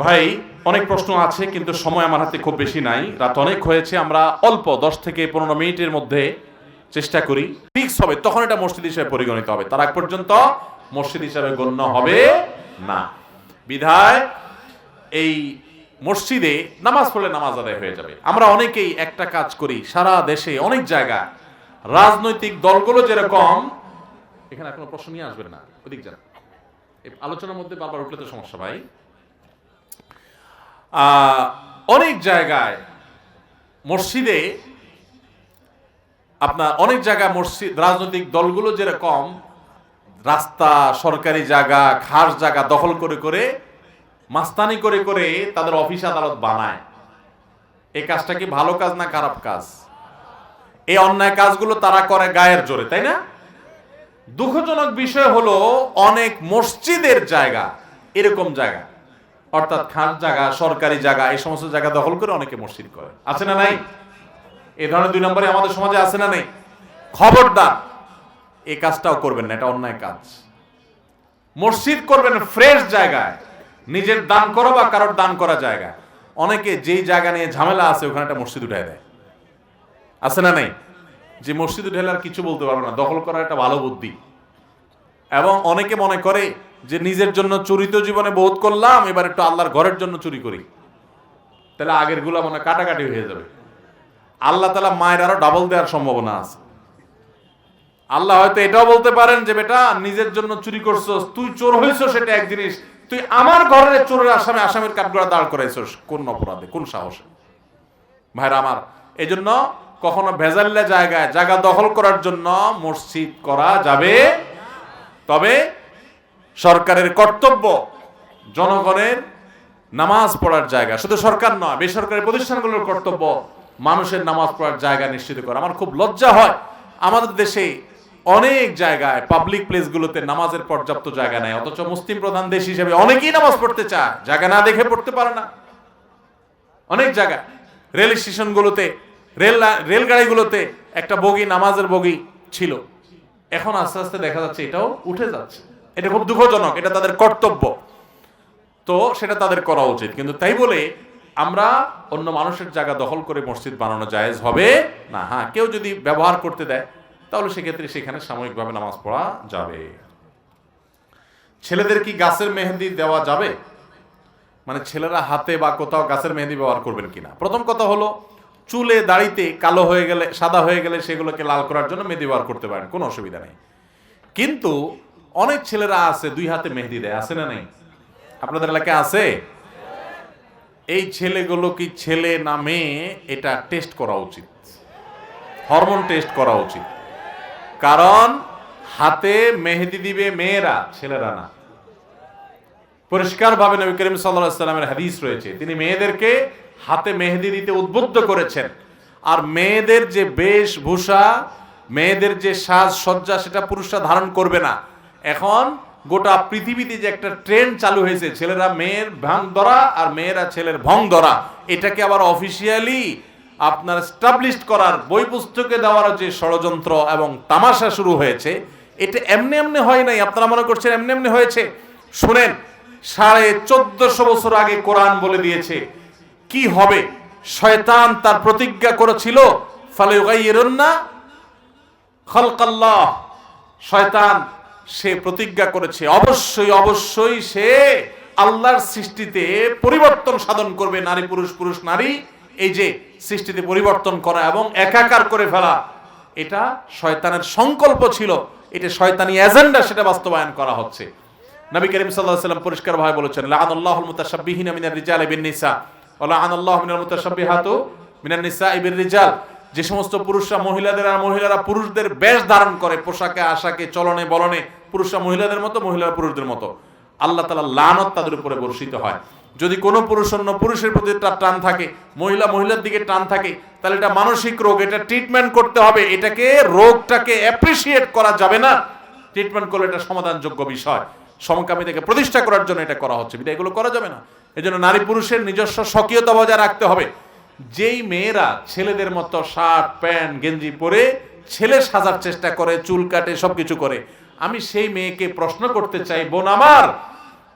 ভাই অনেক প্রশ্ন আছে কিন্তু সময় আমার হাতে খুব বেশি নাই, রাত অনেক হয়েছে। আমরা অল্প 10 থেকে 15 মিনিটের মধ্যে চেষ্টা করি, ফিক্স হবে তখন এটা মসজিদ হিসেবে পরিগণিত হবে, তার আগ পর্যন্ত মসজিদ হিসেবে গণ্য হবে না। বিধায় এই মসজিদে নামাজ পড়লে নামাজ আদায় হয়ে যাবে। আমরা অনেকেই একটা কাজ করি, সারা দেশে অনেক জায়গা রাজনৈতিক দলগুলো যেরকম, এখানে কোনো প্রশ্ন নিয়ে আসবেন না, ওদিক যান, এই আলোচনার মধ্যে বারবার উঠলে তো সমস্যা ভাই। অনেক জায়গায় মসজিদে আপনার অনেক জায়গায় মসজিদ রাজনৈতিক দলগুলো যেরকম রাস্তা, সরকারি জায়গা, খাস জায়গা দখল করে করে মাস্তানি করে করে তাদের অফিস আদালত বানায়। এই কাজটা কি ভালো কাজ না খারাপ কাজ? এই অন্যায় কাজগুলো তারা করে গায়ের জোরে, তাই না? দুঃখজনক বিষয় হলো অনেক মসজিদের জায়গা এরকম জায়গা, অর্থাৎ খাস জায়গা, সরকারি জায়গা, এই সমস্ত জায়গা দখল করে অনেকে মসজিদ করে। আছে না নাই? এই ধরনের 2 নম্বরে আমাদের সমাজে আছে না নেই? খবরদার এই কাজটাও করবেন না, এটা অন্যায় কাজ। মসজিদ করবেন ফ্রেশ জায়গায়, নিজের দান করো বা কারোর দান করা জায়গা। অনেকে যেই জায়গা নিয়ে ঝামেলা আছে ওখানে একটা মসজিদ উঠায় দেয়, আছে না নেই? যে মসজিদ উঠালে আর কিছু বলতে পারবে না, দখল করার একটা ভালো বুদ্ধি। এবং অনেকে মনে করে যে নিজের জন্য চুরি তো জীবনে বহুত করলাম, এবার একটু আল্লাহর ঘরের জন্য চুরি করি, তাহলে আগের গুলা মনে কাটাকাটি হয়ে যাবে। আল্লাহ তাআলা মায়ের আরো ডাবল দেওয়ার সম্ভাবনা আছে। আল্লাহ হয়তো এটাও বলতে পারেন যে বেটা নিজের জন্য চুরি করছস, তুই চোর হইছ সেটা এক জিনিস, তুই আমার ঘরের চোরের আসামির কাঠগড়া দাঁড় করাইছস কোন অপরাধে, কোন সাহসে? ভাইরা আমার, এই জন্য কখনো ভেজাল্লা জায়গায় জায়গা দখল করার জন্য মসজিদ করা যাবে। তবে সরকারের কর্তব্য জনগণের নামাজ পড়ার জায়গা, শুধু সরকার নয় বেসরকারি প্রতিষ্ঠানগুলোর কর্তব্য মানুষের নামাজ পড়ার জায়গা নিশ্চিত করা। আমার খুব লজ্জা হয় আমাদের দেশে অনেক জায়গায় পাবলিক প্লেসগুলোতে নামাজের পর্যাপ্ত জায়গা নেই, অথচ মুসলিম প্রধান দেশ হিসেবে অনেকেই নামাজ পড়তে চায়, জায়গা না দেখে পড়তে পারে না। অনেক জায়গায় রেল স্টেশনগুলোতে, রেলগাড়িগুলোতে একটা বগি, নামাজের বগি ছিল, এখন আস্তে আস্তে দেখা যাচ্ছে এটাও উঠে যাচ্ছে। এটা খুব দুঃখজনক, এটা তাদের কর্তব্য, তো সেটা তাদের করা উচিত। কিন্তু তাই বলে আমরা অন্য মানুষের জায়গা দখল করে মসজিদ বানানো জায়েজ হবে না। হ্যাঁ, কেউ যদি ব্যবহার করতে দেয় তাহলে সেক্ষেত্রে সেখানে সাময়িকভাবে নামাজ পড়া যাবে। ছেলেদের কি গাছের মেহেদি দেওয়া যাবে? মানে ছেলেরা হাতে বা কোথাও গাছের মেহেদি ব্যবহার করবেন কিনা? প্রথম কথা হলো, চুলে দাড়িতে কালো হয়ে গেলে, সাদা হয়ে গেলে সেগুলোকে লাল করার জন্য মেহেদি ব্যবহার করতে পারেন, কোনো অসুবিধা নেই। কিন্তু অনেক ছেলেরা আছে 2 হাতে মেহেদি দেয়, আছে না নেই? আপনাদের এলাকায় আছে? এই ছেলেগুলো কি ছেলে না মেয়ে এটা টেস্ট করা উচিত, হরমোন টেস্ট করা উচিত। কারণ হাতে মেহেদি দিবে মেয়েরা, ছেলেরা না। পরিষ্কারভাবে নবী করিম সাল্লাল্লাহু আলাইহি ওয়াসাল্লামের হাদিস রয়েছে, তিনি মেয়েদেরকে হাতে মেহেদি দিতে উদ্বুদ্ধ করেছেন। আর মেয়েদের যে বেশভূষা, মেয়েদের যে সাজসজ্জা, সেটা পুরুষরা ধারণ করবে না। এখন গোটা পৃথিবীতে যে একটা ট্রেন্ড চালু হয়েছে, ছেলেরা মেয়ের ভাং ধরা আর মেয়েরা ছেলের ভং ধরা, এটাকে আবার অফিসিয়ালি আপনার স্টাবলিশড করার, বই পুস্তকে দেওয়ার যে ষড়যন্ত্র এবং তামাশা শুরু হয়েছে, এটা এমনি এমনি হয় নাই। আপনারা মনে করছেন এমনি এমনি হয়েছে? শুনেন, 1450 বছর আগে কোরআন বলে দিয়েছে কি হবে। শয়তান তার প্রতিজ্ঞা করেছিল, ফালায়ুগাইয়িরুন্না খালকাল্লাহ। শয়তান সে প্রতিজ্ঞা করেছে অবশ্যই অবশ্যই সে আল্লাহর সৃষ্টিতে পরিবর্তন সাধন করবে। নারী পুরুষ, পুরুষ নারী, এই যে সৃষ্টিতে পরিবর্তন করা এবং একাকার করে ফেলা, এটা শয়তানের সংকল্প ছিল, এটা শয়তানি এজেন্ডা, সেটা বাস্তবায়ন করা হচ্ছে। নবী করিম সাল্লাল্লাহু আলাইহি ওয়াসাল্লাম পরিষ্কারভাবে বলেছেন, লাআনাল্লাহুল মুতাশাব্বিহিনা মিনার রিজালি বিন নিসা ওয়া লাআনাল্লাহু মিনাল মুতাশাব্বিহাতু মিনান নিসাই বির রিজাল। যে সমস্ত পুরুষরা মহিলাদের আর মহিলারা পুরুষদের বেশ ধারণ করে, পোশাকে আশাকে চলনে বলনে পুরুষরা মহিলাদের মতো, মহিলারা পুরুষদের মতো, আল্লাহ তাআলা লানত তাদের উপরে বর্ষিত হয়। যদি কোনো পুরুষ অন্য পুরুষের প্রতি টান থাকে, মহিলা মহিলার দিকে টান থাকে, তাহলে এটা মানসিক রোগ, এটা ট্রিটমেন্ট করতে হবে। এটাকে, রোগটাকে অ্যাপ্রিসিয়েট করা যাবে না, ট্রিটমেন্ট করলে এটা সমাধানযোগ্য বিষয়। সমকামিতাকে প্রতিষ্ঠা করার জন্য এটা করা হচ্ছে, বিধায় এগুলো করা যাবে না। এজন্য নারী পুরুষের নিজস্ব স্বকীয়তা বজায় রাখতে হবে। যেই মেয়েরা ছেলেদের মতো শার্ট প্যান্ট গেঞ্জি পরে ছেলে সাজার চেষ্টা করে, চুল কাটে, সবকিছু করে, আমি সেই মেয়েকে প্রশ্ন করতে চাই, বোন আমার,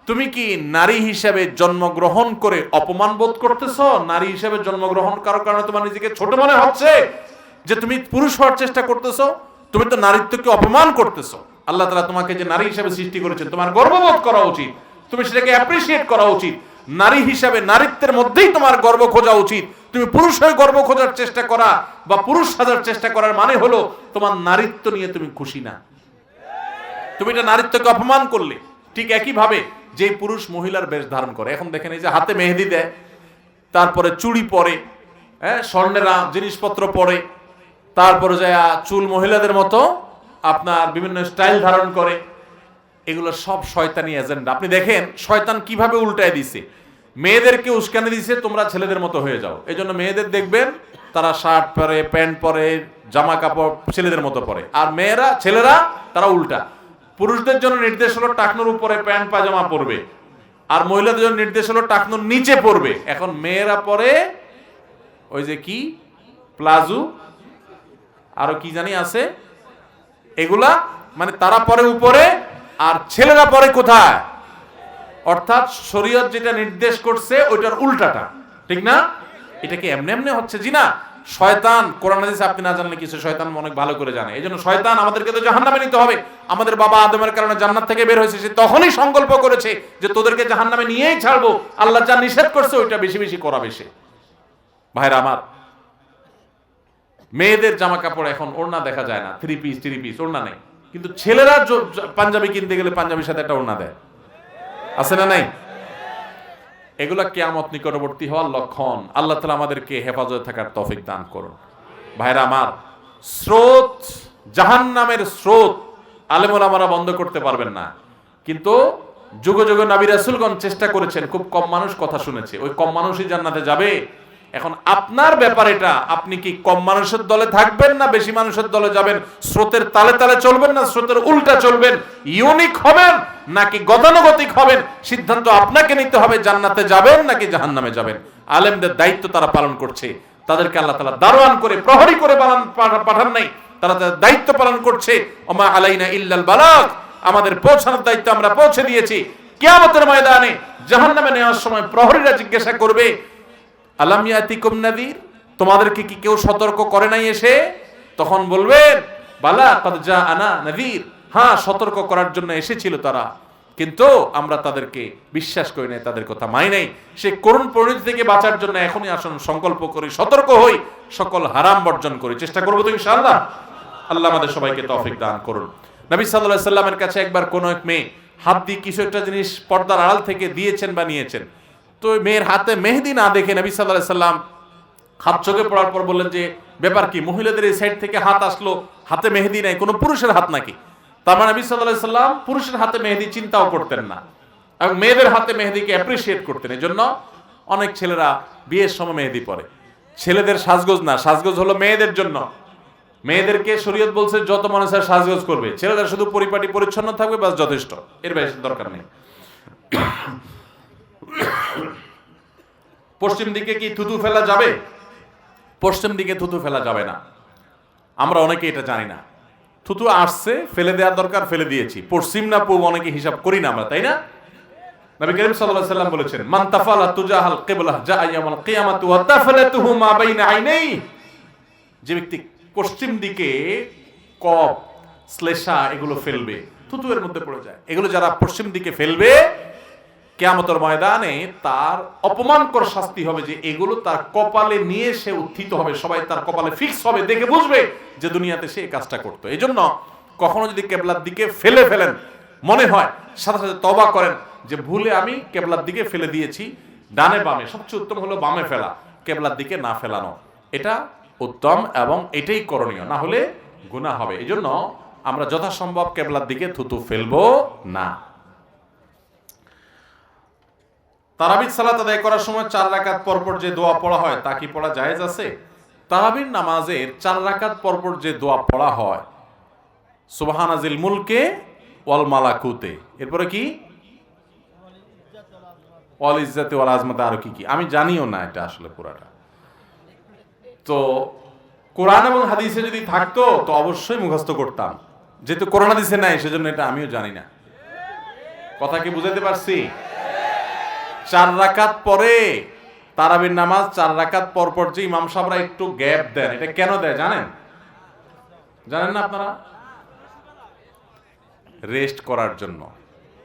তুমি কি নারী হিসেবে জন্মগ্রহণ করে অপমান বোধ করতেছো? নারী হিসেবে জন্মগ্রহণ করার কারণে তোমার নিজেকে ছোট মনে হচ্ছে যে তুমি পুরুষ হওয়ার চেষ্টা করতেছো? তুমি তো নারীত্বকে অপমান করতেছো। আল্লাহ তাআলা তোমাকে যে নারী হিসেবে সৃষ্টি করেছেন, তোমার গর্ববোধ করা উচিত, তুমি সেটাকে অ্যাপ্রিশিয়েট করা উচিত। নারী হিসাবে নারীত্বের মধ্যেই তোমার গর্ব খোঁজা উচিত। তুমি পুরুষ হয়ে গর্ব খোঁজার চেষ্টা করা বা পুরুষ সাজার চেষ্টা করার মানে হলো তোমার নারীত্ব নিয়ে তুমি খুশি না, তুমি এটা নারীত্বকে অপমান করলে। ঠিক একই ভাবে যে পুরুষ মহিলার বেশ ধারণ করে, এখন দেখেন এই যে হাতে মেহেদি দেয়, তারপরে চুড়ি পরে, স্বর্ণের জিনিসপত্র পরে, তারপরে যায় চুল মহিলাদের মতো আপনার বিভিন্ন স্টাইল ধারণ করে, এগুলো সব শয়তানি এজেন্ডা। আপনি দেখেন শয়তান কিভাবে উল্টায় দিছে, মেয়েদেরকে উস্কানি দিছে তোমরা ছেলেদের মতো হয়ে যাও। এই জন্য মেয়েদের দেখবেন তারা শার্ট পরে, প্যান্ট পরে, জামা কাপড় ছেলেদের মতো পরে, আর ছেলেরা তারা উল্টা। পুরুষদের জন্য নির্দেশ হলো টাকনুর উপরে প্যান্ট পাজামা পরবে, আর মহিলাদের জন্য নির্দেশ হলো টাকনুর নিচে পরবে। এখন মেয়েরা পরে ওই যে কি প্লাজো, আরো কি জানি আছে, এগুলা মানে তারা পরে উপরে, আর ছেলেরা পরে কোথায়? অর্থাৎ শরীয়ত যেটা নির্দেশ করছে ওইটার উল্টাটা, ঠিক না? এটা কি এমনি এমনি হচ্ছে? জি না, শয়তান কোরআন হাদিসে আপনি না জানলে কিছু শয়তান অনেক ভালো করে জানে। এই জন্য শয়তান আমাদেরকে তো জাহান্নামে নিতে হবে। আমাদের বাবা আদমের কারণে জান্নাত থেকে বের হয়েছে, সে তখনই সংকল্প করেছে যে তোদেরকে জাহান্নামে নিয়েই ছাড়বো। আল্লাহ যা নিষেধ করছে ওইটা বেশি বেশি করাবে সে। ভাইরা আমার, মেয়েদের জামা কাপড় এখন ওড়না দেখা যায় না, থ্রি পিস ওড়না নেই, কিন্তু ছেলেরা পাঞ্জাবি কিনতে গেলে পাঞ্জাবির সাথে একটা ওড়না দেয়, আছে না নাই? এগুলা কিয়ামত নিকটবর্তী হওয়ার লক্ষণ। আল্লাহ তাআলা আমাদেরকে হেফাজতে থাকার তৌফিক দান করুন। ভাইরা আমার, স্রোত, জাহান্নামের স্রোত আলেম ওলামারা বন্ধ করতে পারবেন না, কিন্তু যুগে যুগে নবী রাসূলগণ চেষ্টা করেছেন, খুব কম মানুষ কথা শুনেছে। ওই কম মানুষই জান্নাতে যাবে। এখন আপনার ব্যাপার এটা, আপনি কি কম মানুষের দলে থাকবেন না বেশি মানুষের দলে যাবেন? স্রোতের তালে তালে চলবেন না স্রোতের উল্টা চলবেন? ইউনিক হবেন নাকি গতানুগতিক হবেন? সিদ্ধান্ত আপনাকে নিতে হবে, জান্নাতে যাবেন নাকি জাহান্নামে যাবেন। আলেমদের দায়িত্ব তারা পালন করছে, তাদেরকে আল্লাহ তাআলা দারোয়ান করে, প্রহরী করে পাঠান নাই, তারা তাদের দায়িত্ব পালন করছে। ওমা আলাইনা ইল্লাল বালাগ, আমাদের পৌঁছানোর দায়িত্ব আমরা পৌঁছে দিয়েছি। কিয়ামতের ময়দানে জাহান্নামে নেওয়ার সময় প্রহরীরা জিজ্ঞাসা করবে, আলাম ইয়াতিকুম নাযীর, তোমাদেরকে কি কেউ সতর্ক করে নাই এসে? তখন বলবেন বালা কাদ জাআনা নাযীর, হ্যাঁ সতর্ক করার জন্য এসেছিল তারা, কিন্তু আমরা তাদেরকে বিশ্বাস করি নাই, তাদের কথা মানি নাই। সে করুণ পরিণতি থেকে বাঁচার জন্য এখনই আসুন সংকল্প করি, সতর্ক হই, সকল হারাম বর্জন করি। চেষ্টা করবো তো ইনশাআল্লাহ। আল্লাহ আমাদের সবাইকে তৌফিক দান করুন। নবী সাল্লাল্লাহু আলাইহি সাল্লামের কাছে একবার কোন এক মেয়ে হাত দিয়ে কিছু একটা জিনিস পর্দার আড়াল থেকে দিয়েছেন বা নিয়েছেন। তো মেয়ের হাতে মেহেদি না দেখে নবী সাল্লাল্লাহু আলাইহি সাল্লাম হাত চোখে পড়ার পর বললেন যে ব্যাপার কি, মহিলাদের এই সাইড থেকে হাত আসলো, হাতে মেহেদি নাই, কোনো পুরুষের হাত নাকি? তার মানে নবী সাল্লাল্লাহু আলাইহি সাল্লাম পুরুষের হাতে মেহেদি চিন্তাও করতেন না, এবং মেয়েদের হাতে মেহেদিকে অ্যাপ্রিশিয়েট করতেন। এই জন্য অনেক ছেলেরা বিয়ের সময় মেহেদি পরে। ছেলেদের সাজগোজ না, সাজগোজ হলো মেয়েদের জন্য। মেয়েদেরকে শরীয়ত বলছে যত মনে চায় সাজগোজ করবে, ছেলেরা শুধু পরিপাটি পরিচ্ছন্ন থাকবে, বাস যথেষ্ট, এর বেশি দরকার নেই। পশ্চিম দিকে কি থুতু ফেলা যাবে? পশ্চিম দিকে থুতু ফেলা যাবে না। আমরা অনেকে এটা জানি না, থুতু আসছে ফেলে দেওয়ার দরকার, ফেলে দিয়েছি। পশ্চিম না পূর্ব অনেকে হিসাব করি না আমরা, তাই না? নবী করিম সাল্লাল্লাহু আলাইহি ওয়াসাল্লাম বলেছেন, মান তাফালা তুজাহাল কিবলাহ জাআ ইয়াউমাল কিয়ামাতি ওয়া তাফালাতুহু মা বাইনা আইনাই। যে ব্যক্তি পশ্চিম দিকে কপ, শ্লেষা এগুলো ফেলবে, থুতু এর মধ্যে পড়ে যায়, এগুলো যারা পশ্চিম দিকে ফেলবে কিয়ামতের ময়দানে তার অপমানকর শাস্তি হবে, যে এগুলো তার কপালে নিয়ে সে উত্থিত হবে, সবাই তার কপালে ফিক্স হবে, দেখে বুঝবে যে দুনিয়াতে সে এই কাজটা করতো। এই জন্য কখনো যদি কেবলার দিকে ফেলে ফেলেন, মনে হয় সাথে সাথে তওবা করেন যে ভুলে আমি কেবলার দিকে ফেলে দিয়েছি। ডানে বামে, সবচেয়ে উত্তম হলো বামে ফেলা, কেবলার দিকে না ফেলানো, এটা উত্তম এবং এটাই করণীয়, না হলে গুনাহ হবে। এই জন্য আমরা যথাসম্ভব কেবলার দিকে থুতু ফেলবো না। তারাবির সালাত আদায় করার সময় 4 রাকাত পরপর যে দোয়া পড়া হয় তা কি পড়া জায়েজ আছে? তারাবির নামাজের 4 রাকাত পরপর যে দোয়া পড়া হয়, সুবহানাজিল মুলকে ওয়াল মালাকুতে, এরপরে কি ওয়াল ইজ্জাতি ওয়াল আজমাতে, আর কি কি আমি জানিও না এটা আসলে পুরাটা। তো কোরআন এবং হাদিসে যদি থাকতো তো অবশ্যই মুখস্থ করতাম, যেহেতু কোরআন হাদিসে নাই সেজন্য এটা আমিও জানি না। কথা কি বুঝাতে পারছি? 4 রাকাত পরে তারাবির নামাজ 4 রাকাত পর পর যে ইমাম সাহেবরা একটু গ্যাপ দেন, এটা কেন দেয় জানেন? জানেন না আপনারা? রেস্ট করার জন্য।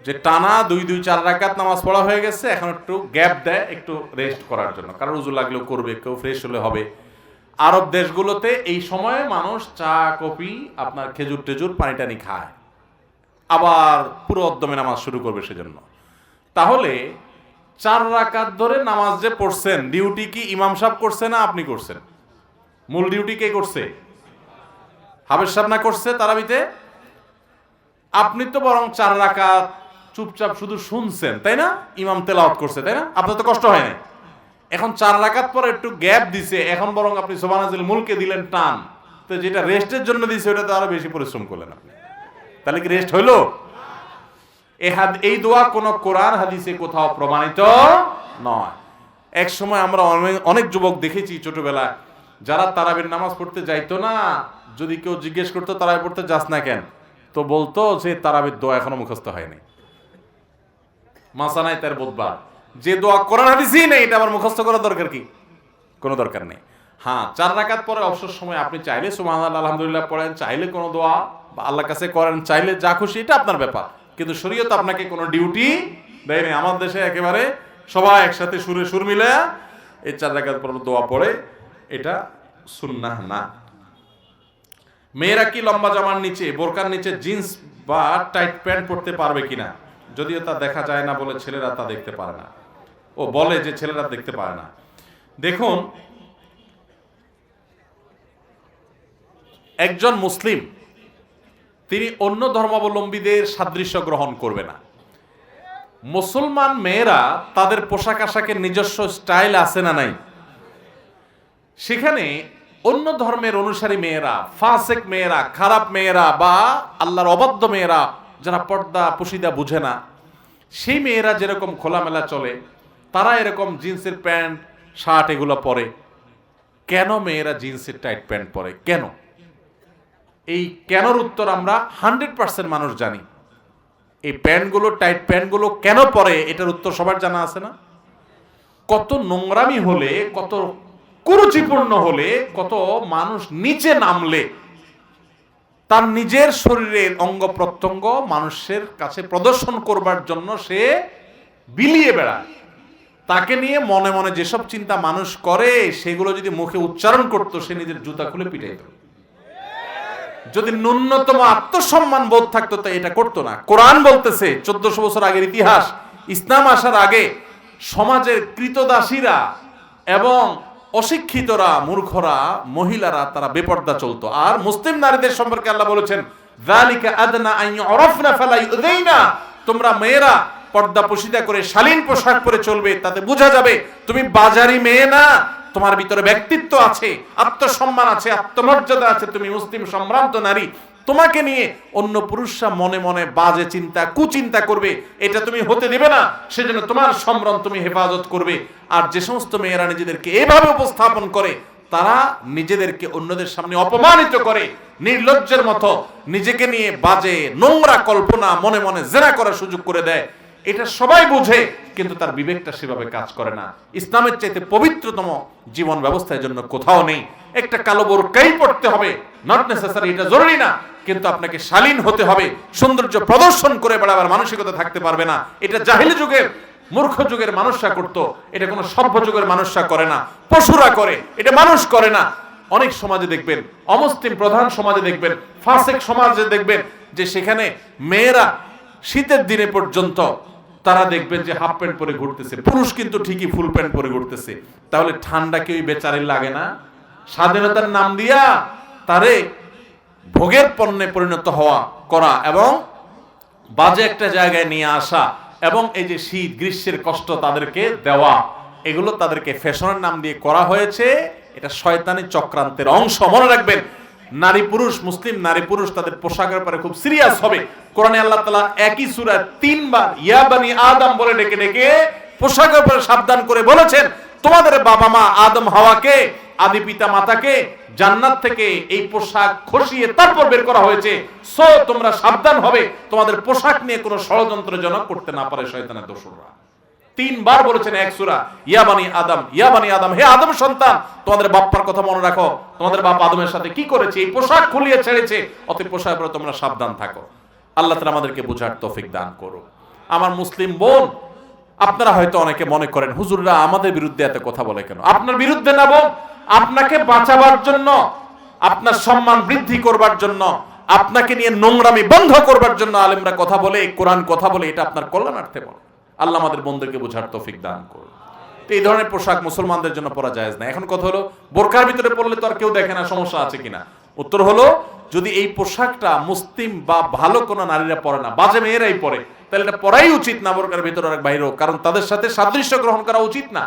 যে টানা 2-4 রাকাত নামাজ পড়া হয়ে গেছে, এখন একটু গ্যাপ দেয় একটু রেস্ট করার জন্য। কারণ উজু লাগলেও করবে, কেউ ফ্রেশ হলে হবে। আরব দেশগুলোতে এই সময়ে মানুষ চা কফি আপনার খেজুর টেজুর পানি টানি খায়, আবার পুরো উদ্যমে নামাজ শুরু করবে সেজন্য। তাহলে 4 রাকাত ধরে নামাজ যে পড়ছেন, ডিউটি কি ইমাম সাহেব করছে না আপনি করছেন? মূল ডিউটি কে করছে? হাফেজ সাহেব না করছে তারাবিতে? আপনি তো বরং 4 রাকাত চুপচাপ শুধু শুনছেন, তাই না? ইমাম তেলাওয়াত করছে, তাই না? আপনার তো কষ্ট হয় না। এখন 4 রাকাত পরে একটু গ্যাপ দিছে, এখন বরং আপনি সুবহানাল মুলকে দিলেন টান, তো যেটা রেস্টের জন্য দিছে ওটা তো আরো বেশি পরিশ্রম করলেন আপনি। তাহলে কি রেস্ট হইলো? এই দোয়া কোন কোরআন হাদিসে কোথাও প্রমাণিত নয়। এক সময় আমরা অনেক যুবক দেখেছি ছোটবেলায়, যারা তারাবির নামাজ পড়তে যাইতো না, যদি কেউ জিজ্ঞেস করতো তারাবি পড়তে যাস না কেন, তো বলতো যে তারাবির দোয়া এখনো মুখস্থ হয়নি। মাসানায় তার বুধবার যে দোয়া কোরআন হাদিসেই নেই, এটা আবার মুখস্থ করার দরকার কি? কোনো দরকার নেই। হ্যাঁ, 4 রাকাত পরে অবসর সময় আপনি চাইলে সুবহানাল্লাহ আলহামদুলিল্লাহ পড়েন, চাইলে কোনো দোয়া বা আল্লাহর কাছে করেন, চাইলে যা খুশি, এটা আপনার ব্যাপার। কিন্তু শরীয়ত আপনাকে কোনো ডিউটি দেয়নি। আমাদের দেশে একেবারে সবাই একসাথে সুরে সুর মিলে এই 4 রাকাত পরে দোয়া পড়ে, এটা সুন্নাহ না। মেয়েরা কি লম্বা জামার নিচে, বোরকার নিচে জিন্স বা টাইট প্যান্ট পরতে পারবে কিনা? যদিও তা দেখা যায় না বলে ছেলেরা তা দেখতে পারে না। ও বলে যে ছেলেরা দেখতে পারে না। দেখুন, একজন মুসলিম তিনি অন্য ধর্মাবলম্বীদের সাদৃশ্য গ্রহণ করবে না। মুসলমান মেয়েরা তাদের পোশাক আশাকের নিজস্ব স্টাইল আছে না নাই? সেখানে অন্য ধর্মের অনুসারী মেয়েরা, ফাসেক মেয়েরা, খারাপ মেয়েরা বা আল্লাহর অবাধ্য মেয়েরা, যারা পর্দা পুশিদা বুঝে না, সেই মেয়েরা যেরকম খোলামেলা চলে, তারা এরকম জিন্সের প্যান্ট শার্ট এগুলো পরে। কেন মেয়েরা জিন্সের টাইট প্যান্ট পরে? কেন? এই কেনর উত্তর আমরা 100% মানুষ জানি। এই প্যান্টগুলো, টাইট প্যান্টগুলো কেন পরে, এটার উত্তর সবার জানা আছে না? কত নোংরামি হলে, কত কুরুচিপূর্ণ হলে, কত মানুষ নিচে নামলে তার নিজের শরীরের অঙ্গ প্রত্যঙ্গ মানুষের কাছে প্রদর্শন করবার জন্য সে বিলিয়ে বেড়ায়। তাকে নিয়ে মনে মনে যেসব চিন্তা মানুষ করে, সেগুলো যদি মুখে উচ্চারণ করতো, সে নিজের জুতা খুলে পিটাইত। যদি ন্যূনতম আত্মসম্মান বোধ থাকতো তো এটা করতো না। কোরআন বলতেছে 1400 বছর আগের ইতিহাস, ইসলাম আসার আগে সমাজের কৃতদাসীরা এবং অশিক্ষিতরা, মূর্খরা, মহিলারা তারা বেপর্দা চলতো। আর মুসলিম নারীদের সম্পর্কে আল্লাহ বলেছেন, যালিকা আদনা আন ইউরাফনা ফালা ইউযাইনা, তোমরা মেয়েরা পর্দা পুশিদা করে শালীন পোশাক পরে চলবে, তাতে বোঝা যাবে তুমি বাজারি মেয়ে না, তোমার ভিতরে ব্যক্তিত্ব আছে, আত্মসম্মান আছে, আত্মমর্যাদা আছে, তুমি মুসলিম সম্ভ্রান্ত নারী। তোমাকে নিয়ে অন্য পুরুষরা মনে মনে বাজে চিন্তা, কুচিন্তা করবে, এটা তুমি হতে দেবে না। সেজন্য তোমার সম্ভ্রম তুমি হেফাজত করবে। আর যে সমস্ত মেয়েরা নিজেদেরকে এভাবে উপস্থাপন করে, তারা নিজেদেরকে অন্যদের সামনে অপমানিত করে, নির্লজ্জের মতো নিজেকে নিয়ে বাজে নোংরা কল্পনা মনে মনে জেনা করার সুযোগ করে দেয়। এটা সবাই বুঝে, কিন্তু তার বিবেকটা সেভাবে কাজ করে না। ইসলামের চাইতে পবিত্রতম জীবন ব্যবস্থার জন্য কোথাও নেই। একটা কালো বোরকাই পড়তে হবে, নট নেসেসারি, এটা জরুরি না, কিন্তু আপনাকে শালীন হতে হবে। সৌন্দর্য প্রদর্শন করে বেড়াবার মানসিকতা থাকতে পারবে না। এটা জাহিলি যুগের, মূর্খ যুগের মানুষরা করতো, এটা কোনো সভ্য যুগের মানুষরা করে না। পশুরা করে, এটা মানুষ করে না। অনেক সমাজে দেখবেন, অমুসলিম প্রধান সমাজে দেখবেন, ফাসেক সমাজে দেখবেন যে সেখানে মেয়েরা শীতের দিনে পর্যন্ত তারা দেখবেন যে হাফ প্যান্ট পরে ঘুরতেছে, পুরুষ কিন্তু ঠিকই ফুল প্যান্ট পরে ঘুরতেছে। তাহলে ঠান্ডা কি ওই বেচারির লাগে না? স্বাধীনতার নাম দিয়া তারে ভোগের পণ্যে পরিণত হওয়া করা এবং বাজে একটা জায়গায় নিয়ে আসা, এবং এই যে শীত গ্রীষ্মের কষ্ট তাদেরকে দেওয়া, এগুলো তাদেরকে ফ্যাশনের নাম দিয়ে করা হয়েছে। এটা শয়তানি চক্রান্তের অংশ। মনে রাখবেন, নারী পুরুষ, মুসলিম নারী পুরুষ তাদের পোশাকের ব্যাপারে খুব সিরিয়াস হবে। কোরআনে আল্লাহ তাআলা একই সূরা 3 বার ইয়া বানি আদম বলে ডেকে ডেকে পোশাকের ব্যাপারে সাবধান করে বলেছেন, তোমাদের বাবা মা আদম হাওয়াকে, আদি পিতা মাতাকে জান্নাত থেকে এই পোশাক খসিয়ে তারপর বের করা হয়েছে। সো তোমরা সাবধান হবে তোমাদের পোশাক নিয়ে কোনো ষড়যন্ত্র যেন করতে না পারে শয়তানের দোসররা। 3 বার বলেছেন এক সূরা, ইয়া বানি আদম, ইয়া বানি আদম, হে আদম সন্তান, তোমাদের বাপ্পার কথা মনে রাখো, তোমাদের বাপ আদমের সাথে কি করেছে, এই পোশাক খুলিয়ে ছেড়েছে, অতএব পোশাকের উপর তোমরা সাবধান থাকো। আল্লাহ তাআলা আমাদেরকে বোঝার তৌফিক দান করুন। আমার মুসলিম বোন, আপনারা হয়তো অনেকে মনে করেন হুজুররা আমাদের বিরুদ্ধে এত কথা বলে কেন? আপনার বিরুদ্ধে না বোন, আপনাকে বাঁচাবার জন্য, আপনার সম্মান বৃদ্ধি করবার জন্য, আপনাকে নিয়ে নোংরামি বন্ধ করবার জন্য আলেমরা কথা বলে, কোরআন কথা বলে, এটা আপনার কল্যাণার্থে বলে। আল্লাহ আমাদের বন্ধুকে বোঝার তৌফিক দান করুন। তো এই ধরনের পোশাক মুসলমানদের জন্য পরা জায়েজ না। এখন কথা হলো, বোরকার ভিতরে পড়লে তো আর কেউ দেখে না, সমস্যা আছে কিনা? উত্তর হলো, যদি এই পোশাকটা মুসলিম বা ভালো কোনো নারীরা পরে না, বাজে মেয়েরাই পরে, তাহলে এটা পরাই উচিত না বোরকার ভিতরে আর বাইরেও, কারণ তাদের সাথে সাদৃশ্য গ্রহণ করা উচিত না,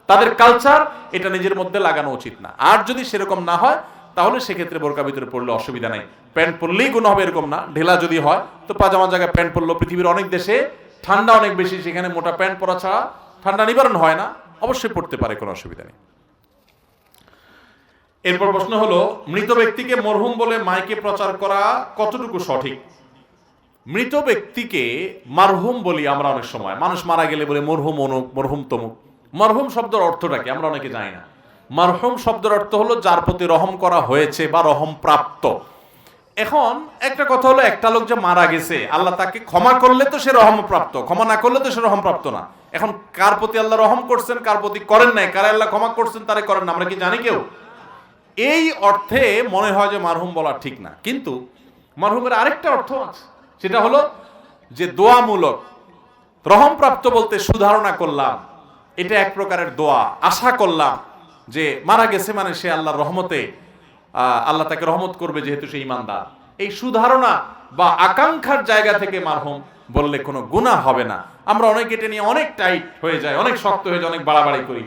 তাদের কালচার এটা নিজের মধ্যে লাগানো উচিত না। আর যদি সেরকম না হয় তাহলে সেক্ষেত্রে বোরকার ভিতরে পড়লে অসুবিধা নাই। প্যান্ট পরলেই গুনাহ হবে এরকম না, ঢেলা যদি হয় তো পাজামার জায়গায় প্যান্ট পরলো। পৃথিবীর অনেক দেশে ঠান্ডা অনেক বেশি, সেখানে মোটা প্যান্ট পরা ছাড়া ঠান্ডা নিবারণ হয় না, অবশ্যই পড়তে পারে, কোনো অসুবিধা নেই। এরপর প্রশ্ন হলো, মৃত ব্যক্তিকে মরহুম বলে মাইকে প্রচার করা কতটুকু সঠিক? মৃত ব্যক্তিকে মারহুম বলি আমরা অনেক সময়, মানুষ মারা গেলে বলে মরহুম অনুক, মরহুম তমুক। মারহুম শব্দের অর্থটা কি আমরা অনেকে জানি না। মারহুম শব্দের অর্থ হলো যার প্রতি রহম করা হয়েছে বা রহম প্রাপ্ত। এখন একটা কথা হলো, একটা লোক যে মারা গেছে, আল্লাহ তাকে ক্ষমা করলে তো সে রহম প্রাপ্ত, ক্ষমা না করলে তো সে রহম প্রাপ্ত না। এখন কার প্রতি আল্লাহ রহম করছেন, কার প্রতি করেন নাই, কার আল্লাহ ক্ষমা করছেন, তারে করেন না, আমরা কি জানি কেউ? এই অর্থে মনে হয় যে মারহুম বলা ঠিক না, কিন্তু মারহুমের আরেকটা অর্থ আছে, সেটা হলো যে দোয়ামূলক। রহম প্রাপ্ত বলতে সুধারণা করলাম, এটা এক প্রকারের দোয়া, আশা করলাম যে মারা গেছে মানে সে আল্লাহর রহমতে, আল্লাহ তাকে রহমত করবে যেহেতু সে ঈমানদার। এই সুধারণা বা আকাঙ্ক্ষার জায়গা থেকে মারহুম বললে কোনো গুনাহ হবে না। আমরা অনেক এটা নিয়ে অনেক টাইট হয়ে যায়, অনেক শক্ত হয়ে যায়, অনেক বাড়াবাড়ি করি,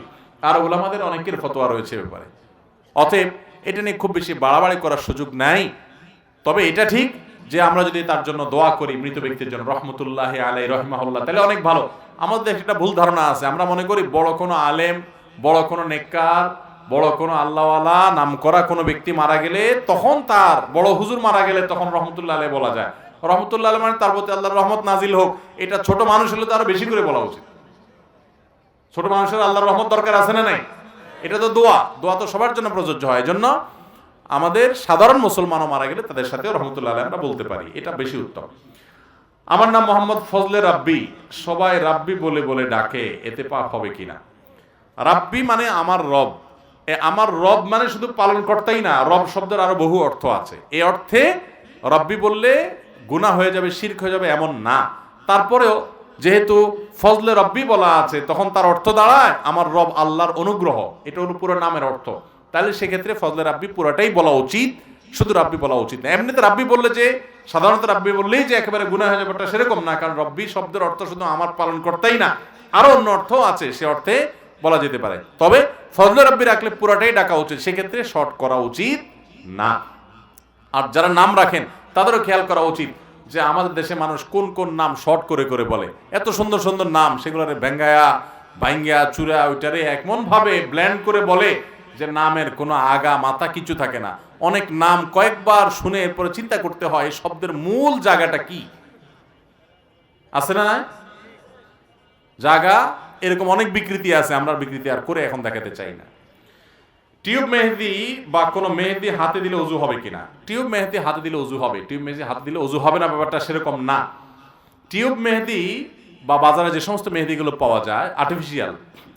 আর উলামাদের অনেকের ফতোয়া রয়েছে ব্যাপারে। অতএব এটা নিয়ে খুব বেশি বাড়াবাড়ি করার সুযোগ নাই। তবে এটা ঠিক যে আমরা যদি তার জন্য দোয়া করি, মৃত ব্যক্তির জন্য, রহমতুল্লাহি আলাইহি রাহিমাহুল্লাহ, তাহলে অনেক ভালো। আমাদের একটা ভুল ধারণা আছে, আমরা মনে করি বড় কোনো আলেম, বড় কোনো নেককার, বড় কোনো আল্লাহওয়ালা নাম করা কোনো ব্যক্তি মারা গেলে, তখন তার বড় হুজুর মারা গেলে তখন রহমতুল্লাহ আলাইহি বলা যায়। রহমতুল্লাহ আলাইহি মানে তার প্রতি আল্লাহর রহমত নাজিল হোক, এটা ছোট মানুষ হলে তো আরো বেশি করে বলা উচিত। ছোট মানুষের আল্লাহর রহমত দরকার আছে না নাই? এটা তো দোয়া, দোয়া তো সবার জন্য প্রযোজ্য হয়। এজন্য আমাদের সাধারণ মুসলমানও মারা গেলে তাদের সাথে রহমতুল্লাহ আলাইহি আমরা বলতে পারি, এটা বেশি উত্তম। আমার নাম মোহাম্মদ ফজলে রাব্বি, সবাই রাব্বি বলে বলে ডাকে, এতে পাপ হবে কিনা? রাব্বি মানে আমার রব। আমার রব মানে শুধু পালনকর্তাই না, রব শব্দের আরো বহু অর্থ আছে। এই অর্থে রাব্বি বললে গুনাহ হয়ে যাবে, শিরক হয়ে যাবে এমন না। তারপরেও যেহেতু ফজলে রাব্বি বলা আছে, তখন তার অর্থ দাঁড়ায় আমার রব আল্লাহর অনুগ্রহ, এটা হলো পুরো নামের অর্থ। তাহলে সেক্ষেত্রে ফজলে রাব্বি পুরোটাই বলা উচিত, শুধু রাব্বি বলা উচিত না। এমনিতে রাব্বি বললে যে সাধারণত রাব্বি বললেই যে একেবারে গুনাহ হয়ে যাবে সেরকম না, কারণ রব্বি শব্দের অর্থ শুধু আমার পালনকর্তাই না, আরো অন্য অর্থ আছে, সে অর্থে বলা যেতে পারে। তবে ফজলে রাব্বি রাখলে পুরোটাই ডাকা উচিত, সেক্ষেত্রে শর্ট করা উচিত না। আর যারা নাম রাখেন তাদেরও খেয়াল করা উচিত যে আমাদের দেশে মানুষ কোন কোন নাম শর্ট করে করে বলে। এত সুন্দর সুন্দর নাম, সেগুলোরে ভেঙ্গায়া বাইঙ্গা চূড়া ওইটারে এমন ভাবে ব্ল্যান্ড করে বলে যে নামের কোনো আগা মাথা কিছু থাকে না। অনেক নাম কয়েকবার শুনে এরপরে চিন্তা করতে হয় শব্দের মূল জায়গাটা কি আছে না জায়গা। এরকম অনেক বিকৃতি আছে, আমরা বিকৃতি আর করে এখন দেখাতে চাই না। টিউব মেহেদি বা কোনো মেহেদি হাতে দিলে ওযু হবে কিনা? টিউব মেহেদি হাতে দিলে ওযু হবে, টিউব মেহেদি হাতে দিলে ওযু হবে না ব্যাপারটা সেরকম না। টিউব মেহেদি বা বাজারে যে সমস্ত মেহেদিগুলো পাওয়া যায় আর্টিফিশিয়াল,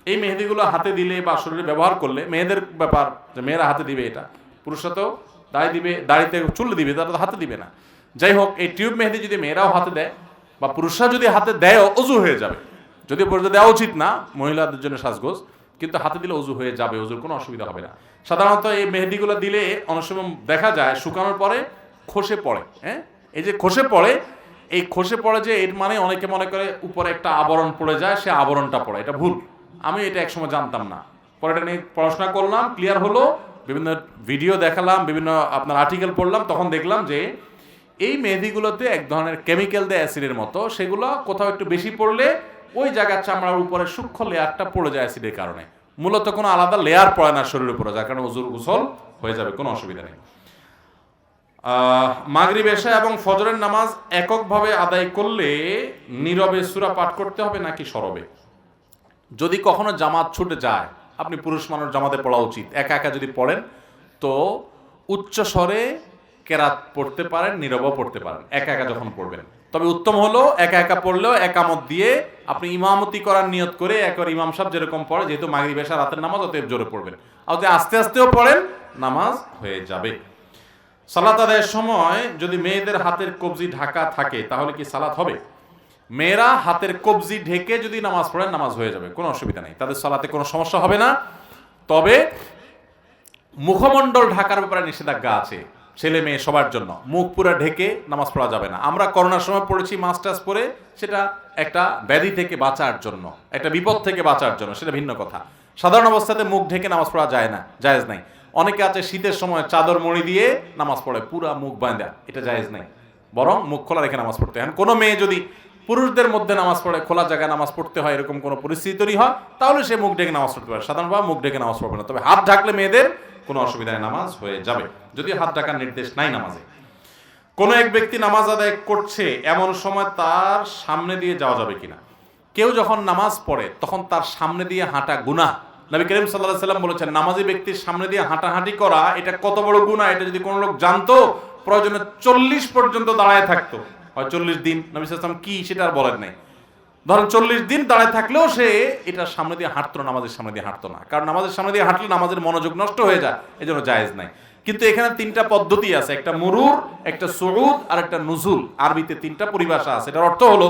এই মেহেদিগুলো হাতে দিলে বা শরীরে ব্যবহার করলে, মেয়েদের ব্যাপার যে মেয়েরা হাতে দিবে, এটা পুরুষরা তো দাড়ি দিবে, দাড়িতে চুল দিবে, তারা তো হাতে দিবে না। যাই হোক, এই টিউব মেহেদি যদি মেয়েরাও হাতে দেয় বা পুরুষরা যদি হাতে দেয়ও ওযু হয়ে যাবে। যদিও পুরুষদের দেওয়া উচিত না, মহিলাদের জন্য সাজগোজ, কিন্তু হাতে দিলে ওযু হয়ে যাবে, ওযুর কোনো অসুবিধা হবে না। সাধারণত এই মেহেদিগুলো দিলে অনেক সময় দেখা যায় শুকানোর পরে খসে পড়ে। হ্যাঁ, এই যে খসে পড়ে, এই খসে পড়ে যে এর মানে অনেকে মনে করে উপরে একটা আবরণ পড়ে যায়, সে আবরণটা পড়ে, এটা ভুল। আমি এটা একসময় জানতাম না, পরে এটা নিয়ে পড়াশোনা করলাম, ক্লিয়ার হলো, বিভিন্ন ভিডিও দেখালাম, বিভিন্ন আপনার আর্টিকেল পড়লাম, তখন দেখলাম যে এই মেহেদিগুলোতে এক ধরনের কেমিক্যাল দেয় অ্যাসিডের মতো, সেগুলো কোথাও একটু বেশি পড়লে ওই জায়গার চামড়ার উপরে সূক্ষ্ম লেয়ারটা পড়ে যায় অ্যাসিডের কারণে, মূলত কোনো আলাদা লেয়ার পড়ে না শরীরের উপরে, যার কারণে ওযুর গোসল হয়ে যাবে, কোনো অসুবিধা নেই। মাগরিব, এশা এবং ফজরের নামাজ এককভাবে আদায় করলে নীরবে সূরা পাঠ করতে হবে নাকি সরবে? যদি কখনো জামাত ছুটে যায়, আপনি পুরুষ মানুষ, জামাতে পড়া উচিত। একা একা যদি পড়েন তো উচ্চ স্বরে কেরাত পড়তে পারেন, নীরবও পড়তে পারেন একা একা যখন পড়বেন। তবে উত্তম হলো একা একা পড়লেও একামত দিয়ে আপনি ইমামতি করার নিয়ত করে একবার ইমাম সাহেব যেরকম পড়ে, যেহেতু মাগরিব এশা রাতের নামাজ, অতএব জোরে পড়বেন। আর যদি আস্তে আস্তেও পড়েন নামাজ হয়ে যাবে। সালাত আদায়ের সময় যদি মেয়েদের হাতের কবজি ঢাকা থাকে তাহলে কি সালাত হবে? মেয়েরা হাতের কবজি ঢেকে যদি নামাজ পড়েন নামাজ হয়ে যাবে, কোনো অসুবিধা নেই, তাদের সালাতে কোনো সমস্যা হবে না। তবে মুখমণ্ডল ঢাকার ব্যাপারে নিষেধাজ্ঞা আছে, ছেলে মেয়ে সবার জন্য। মুখ পুরো ঢেকে নামাজ পড়া যাবে না। আমরা করোনার সময় পড়েছি মাস্টার্স পরে, সেটা একটা ব্যাধি থেকে বাঁচার জন্য, একটা বিপদ থেকে বাঁচার জন্য, সেটা ভিন্ন কথা। সাধারণ অবস্থাতে মুখ ঢেকে নামাজ পড়া যায় না, জায়েজ নাই। অনেকে আছে শীতের সময় চাদর মুড়ি দিয়ে নামাজ পড়ে, পুরা মুখ বাঁধা, এটা জায়েজ নাই, বরং মুখ খোলা রেখে নামাজ পড়তে হয়। কোনো মেয়ে যদি পুরুষদের মধ্যে নামাজ পড়ে, খোলা জায়গায় নামাজ পড়তে হয়, এরকম কোনো পরিস্থিতি তৈরি হয়, তাহলে সে মুখ ঢেকে নামাজ পড়তে পারে। সাধারণভাবে মুখ ঢেকে নামাজ পড়বে না, তবে হাত ঢাকলে মেয়েদের কোনো অসুবিধা নেই, নামাজ হয়ে যাবে, যদি হাত ঢাকার নির্দেশ নাই নামাজে। কোনো এক ব্যক্তি নামাজ আদায় করছে, এমন সময় তার সামনে দিয়ে যাওয়া যাবে কিনা? কেউ যখন নামাজ পড়ে তখন তার সামনে দিয়ে হাঁটা গুনাহ। নবী করিম সাল্লাল্লাহু আলাইহি ওয়াসাল্লাম বলেছেন, নামাজি ব্যক্তির সামনে দিয়ে হাঁটাহাঁটি করা এটা কত বড় গুনাহ, এটা যদি কোনো লোক জানতো প্রয়োজনে 40 পর্যন্ত দাঁড়ায় থাকতো, হয় 40 দিন, নবী সাল্লাল্লাহু আলাইহি ওয়াসাল্লাম কি সেটা আর বলেন নাই। ধরেন 40 দিন দাঁড়ায় থাকলেও সে এটার সামনে দিয়ে হাঁটতো না, নামাজের সামনে দিয়ে হাঁটতো না, কারণ নামাজের সামনে দিয়ে হাঁটলে নামাজের মনোযোগ নষ্ট হয়ে যায়, এজন্য জায়েজ নাই। কিন্তু এখানে তিনটা পদ্ধতি আছে, একটা মুরুর, একটা সুউদ আর একটা নুজুল। আরবিতে তিনটা পরিভাষা আছে। এটার অর্থ হলো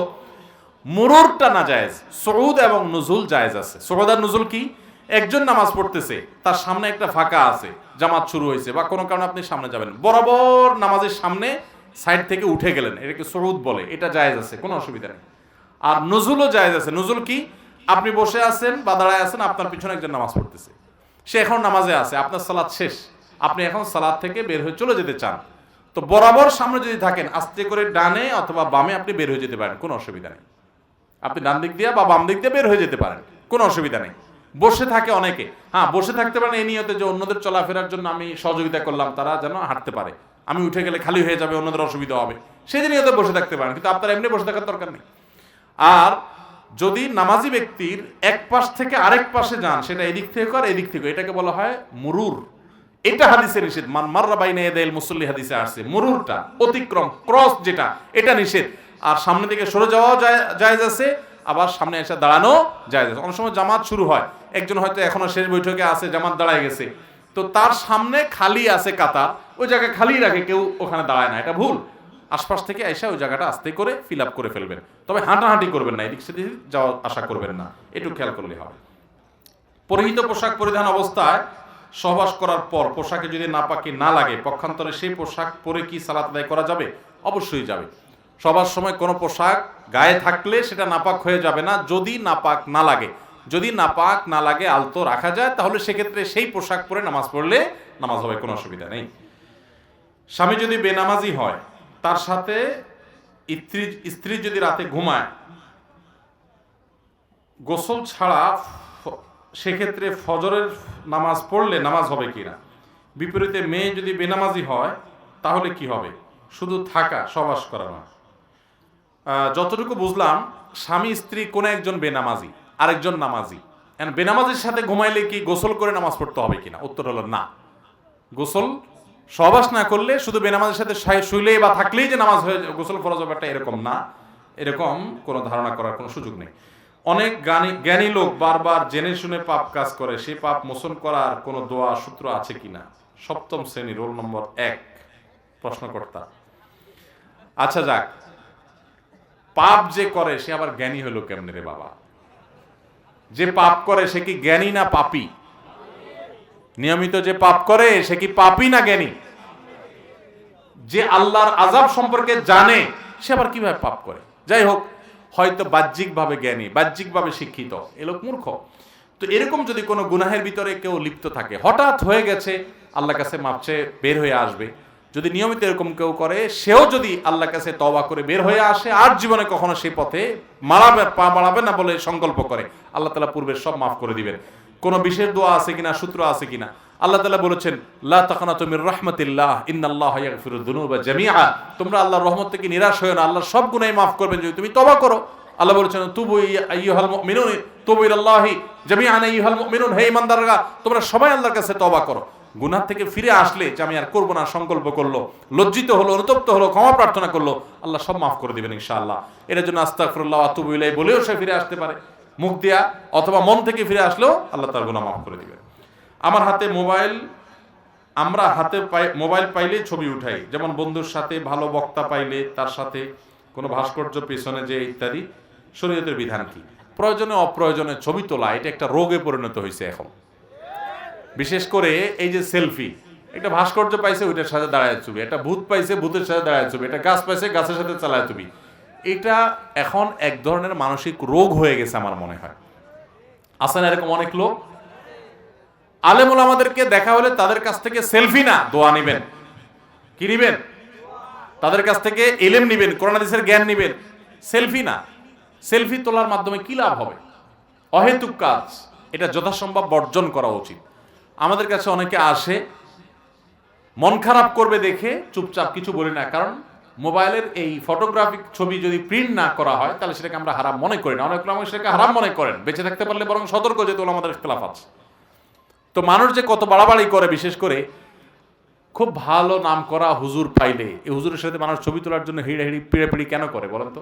মুরুরটা না জায়েজ, সুউদ এবং নুজুল জায়েজ আছে। সুউদ আর নুজুল কি? একজন নামাজ পড়তেছে, তার সামনে একটা ফাঁকা আছে, জামাত শুরু হয়েছে বা কোনো কারণে আপনি সামনে যাবেন, বরাবর নামাজের সামনে সাইড থেকে উঠে গেলেন, এটাকে সুউদ বলে, এটা জায়েজ আছে, কোনো অসুবিধা নেই। আর নুজুলও জায়েজ আছে। নুজুল কি? আপনি বসে আছেন বা দাঁড়ায় আছেন, আপনার পিছনে একজন নামাজ পড়তেছে, সে এখন নামাজে আছে, আপনার সালাত শেষ, আপনি এখন সালাত থেকে বের হয়ে চলে যেতে চান, তো বরাবর সামনে যদি থাকেন, আস্তে করে ডানে অথবা বামে আপনি বের হয়ে যেতে পারেন, কোনো অসুবিধা নেই। আপনি ডান দিক দিয়ে বা বাম দিক দিয়ে বের হয়ে যেতে পারেন, কোনো অসুবিধা নেই। বসে থাকে অনেকে, হ্যাঁ বসে থাকতে পারেন এই নিয়তে যে অন্যদের চলাফেরার জন্য আমি সহযোগিতা করলাম, তারা যেন হাঁটতে পারে, আমি উঠে গেলে খালি হয়ে যাবে, অন্যদের অসুবিধা হবে, সেই নিয়তে বসে থাকতে পারেন, কিন্তু আপনার এমনি বসে থাকার দরকার নেই। আর যদি নামাজি ব্যক্তির এক পাশ থেকে আরেক পাশে যান, সেটা এদিক থেকে কর এদিক থেকে, এটাকে বলা হয় মুরুর। এটা হাদিসে নিষেধ, মান মাররা বাইনা ইয়াদাইল মুসাল্লি হাদিসে আসছে। মুরুরটা অতিক্রম, ক্রস যেটা, এটা নিষেধ। আর সামনে থেকে সরে যাওয়াও জায়েজ আছে, আবার সামনে এসে দাঁড়ানো জায়েজ আছে। অনেক সময় জামাত শুরু হয়, একজন হয়তো এখনো শেষ বৈঠকে আছে, জামাত দাঁড়ায় গেছে, তো তার সামনে খালি আছে কাতার, ওই জায়গায় খালি রাখে, কেউ ওখানে দাঁড়ায় না, এটা ভুল। আশপাশ থেকে এসে ওই জায়গাটা আস্তে করে ফিল আপ করে ফেলবেন, তবে হাঁটাহাঁটি করবেন না, এদিক সেদিক যাওয়ার আশা করবেন না, একটু খেয়াল করলে হবে। পরিহিত পোশাক পরিধান অবস্থায় সহবাস করার পর পোশাকে যদি নাপাকি না লাগে, পক্ষান্তরে সেই পোশাক পরে কি সালাত আদায় করা যাবে? অবশ্যই যাবে। সবার সময় কোনো পোশাক গায়ে থাকলে সেটা নাপাক হয়ে যাবে না, যদি নাপাক না লাগে। যদি নাপাক না লাগে, আলতো রাখা যায়, তাহলে সেক্ষেত্রে সেই পোশাক পরে নামাজ পড়লে নামাজ হবে, কোনো অসুবিধা নেই। স্বামী যদি বেনামাজি হয়, তার সাথে স্ত্রী যদি রাতে ঘুমায়, গোসল ছাড়া সেক্ষেত্রে ফজরের নামাজ পড়লে নামাজ হবে কিনা? বিপরীতে মেয়ে যদি বেনামাজি হয় তাহলে কি হবে? শুধু থাকা, সহবাস করা না। যতটুকু বুঝলাম, স্বামী স্ত্রী কোনো একজন বেনামাজি, আরেকজন নামাজি, বেনামাজির সাথে ঘুমাইলে কি গোসল করে নামাজ পড়তে হবে কিনা? উত্তর হলো না। গোসল সহবাস না করলে, শুধু বেনামাজের সাথে শুইলেই বা থাকলেই যে নামাজ হয়ে গোসল ফরজ হবে, একটা এরকম না, এরকম কোনো ধারণা করার কোনো সুযোগ নেই। অনেক জ্ঞানী লোক বারবার জেনে শুনে পাপ কাজ করে, সেই পাপ মোচন করার কোনো দোয়া সূত্র আছে কিনা? সপ্তম শ্রেণী, রোল নম্বর 1, প্রশ্নকর্তা। আচ্ছা যাক, পাপ যে করে সে আবার জ্ঞানী হলো কেমনে রে বাবা? যে পাপ করে সে কি জ্ঞানী না পাপী? নিয়মিত যে পাপ করে সে কি পাপী না জ্ঞানী? যে আল্লাহর আযাব সম্পর্কে জানে সে আবার কিভাবে পাপ করে? যাই হোক, হয়তো বাহ্যিকভাবে জ্ঞানী, বাহ্যিকভাবে শিক্ষিত, এ লোক মূর্খ। তো এরকম যদি কোনো গুনাহের ভিতরে কেউ লিপ্ত থাকে, হঠাৎ হয়ে গেছে, আল্লাহর কাছে মাপ চেয়ে বের হয়ে আসবে, যদি নিয়মিত এরকম কেউ করে, সেও যদি আল্লাহর কাছে তওবা করে বের হয়ে আসে, আর জীবনে কখনো সেই পথে পা বাড়াবে না বলে সংকল্প করে, আল্লাহ তাআলা পূর্বের সব মাফ করে দিবেন। কোনো বিশেষ দোয়া আছে কিনা, সূত্র আছে কিনা। আল্লাহ তাআলা বলেছেন লা তাকনাতু মির রাহমাতিল্লাহ ইন্নাল্লাহা ইয়াগফিরুয যুনুবা জামিআ, তোমরা আল্লাহর রহমত থেকে নিরাশ হয়ো না, আল্লাহ সব গুনাহ মাফ করবেন যদি তুমি তওবা করো। আল্লাহ বলেছেন তুবু আইয়ুহাল মুমিনুন তুবু ইলাল্লাহি জামিআন আইয়ুহাল মুমিনুন, হে ঈমানদাররা তোমরা সবাই আল্লাহর কাছে তওবা করো। গুনাহ থেকে ফিরে আসলে যে আমি আর করব না সংকল্প করলো, লজ্জিত হলো, অনুতপ্ত হলো, ক্ষমা প্রার্থনা করলো, আল্লাহ সব মাফ করে দিবেন ইনশাআল্লাহ। এর জন্য আস্তাগফিরুল্লাহ ওয়া আতুবু ইলাইহি বলেও সে ফিরে আসতে পারে মুখ দিয়া, অথবা মন থেকে ফিরে আসলেও আল্লাহ তার গুনাহ মাফ করে দিবেন। আমার হাতে মোবাইল, আমরা হাতে মোবাইল পাইলে ছবি উঠাই, যেমন বন্ধুর সাথে, ভালো বক্তা পাইলে তার সাথে, কোনো ভাস্কর্য পেছনে যে ইত্যাদি। শরীয়তের বিধান কি? প্রয়োজনে অপ্রয়োজনে ছবি তোলা এটা একটা রোগে পরিণত হয়েছে এখন। বিশেষ করে এই যে সেলফি, একটা ভাস্কর্য পাইছে ওইটার সাথে দাঁড়ায় ছবি, একটা ভূত পাইছে ভূতের সাথে দাঁড়ায় ছবি, একটা গাছ পাইছে গাছের সাথে চালায় ছবি। এটা এখন এক ধরনের মানসিক রোগ হয়ে গেছে আমার মনে হয়। আছে না এরকম অনেক লোক? আলেম ওলামাদেরকে দেখা হলে তাদের কাছ থেকে সেলফি না দোয়া নিবেন। কি নিবেন? তাদের কাছ থেকে ইলম নিবেন, কোরআন হাদিসের জ্ঞান নিবেন, সেলফি না। সেলফি তোলার মাধ্যমে কি লাভ হবে? অহেতুক কাজ, এটা যথাসম্ভব বর্জন করা উচিত। আমাদের কাছে অনেকে আসে, মন খারাপ করবে দেখে চুপচাপ কিছু বলি না, কারণ মোবাইলের এই ফটোগ্রাফিক ছবি যদি প্রিন্ট না করা হয় তাহলে সেটাকে আমরা হারাম মনে করি না। অনেক লোক সেটাকে হারাম মনে করেন, বেঁচে থাকতে পারলে বরং সতর্ক, যেহেতু আমাদের ইখতিলাফ আছে। তো মানুষ যে কত বাড়াবাড়ি করে, বিশেষ করে খুব ভালো নাম করা হুজুর পাইলে এই হুজুরের সাথে মানুষ ছবি তোলার জন্য হিড়াহিড়ি পিড়াপিড়ি কেন করে বলেন তো?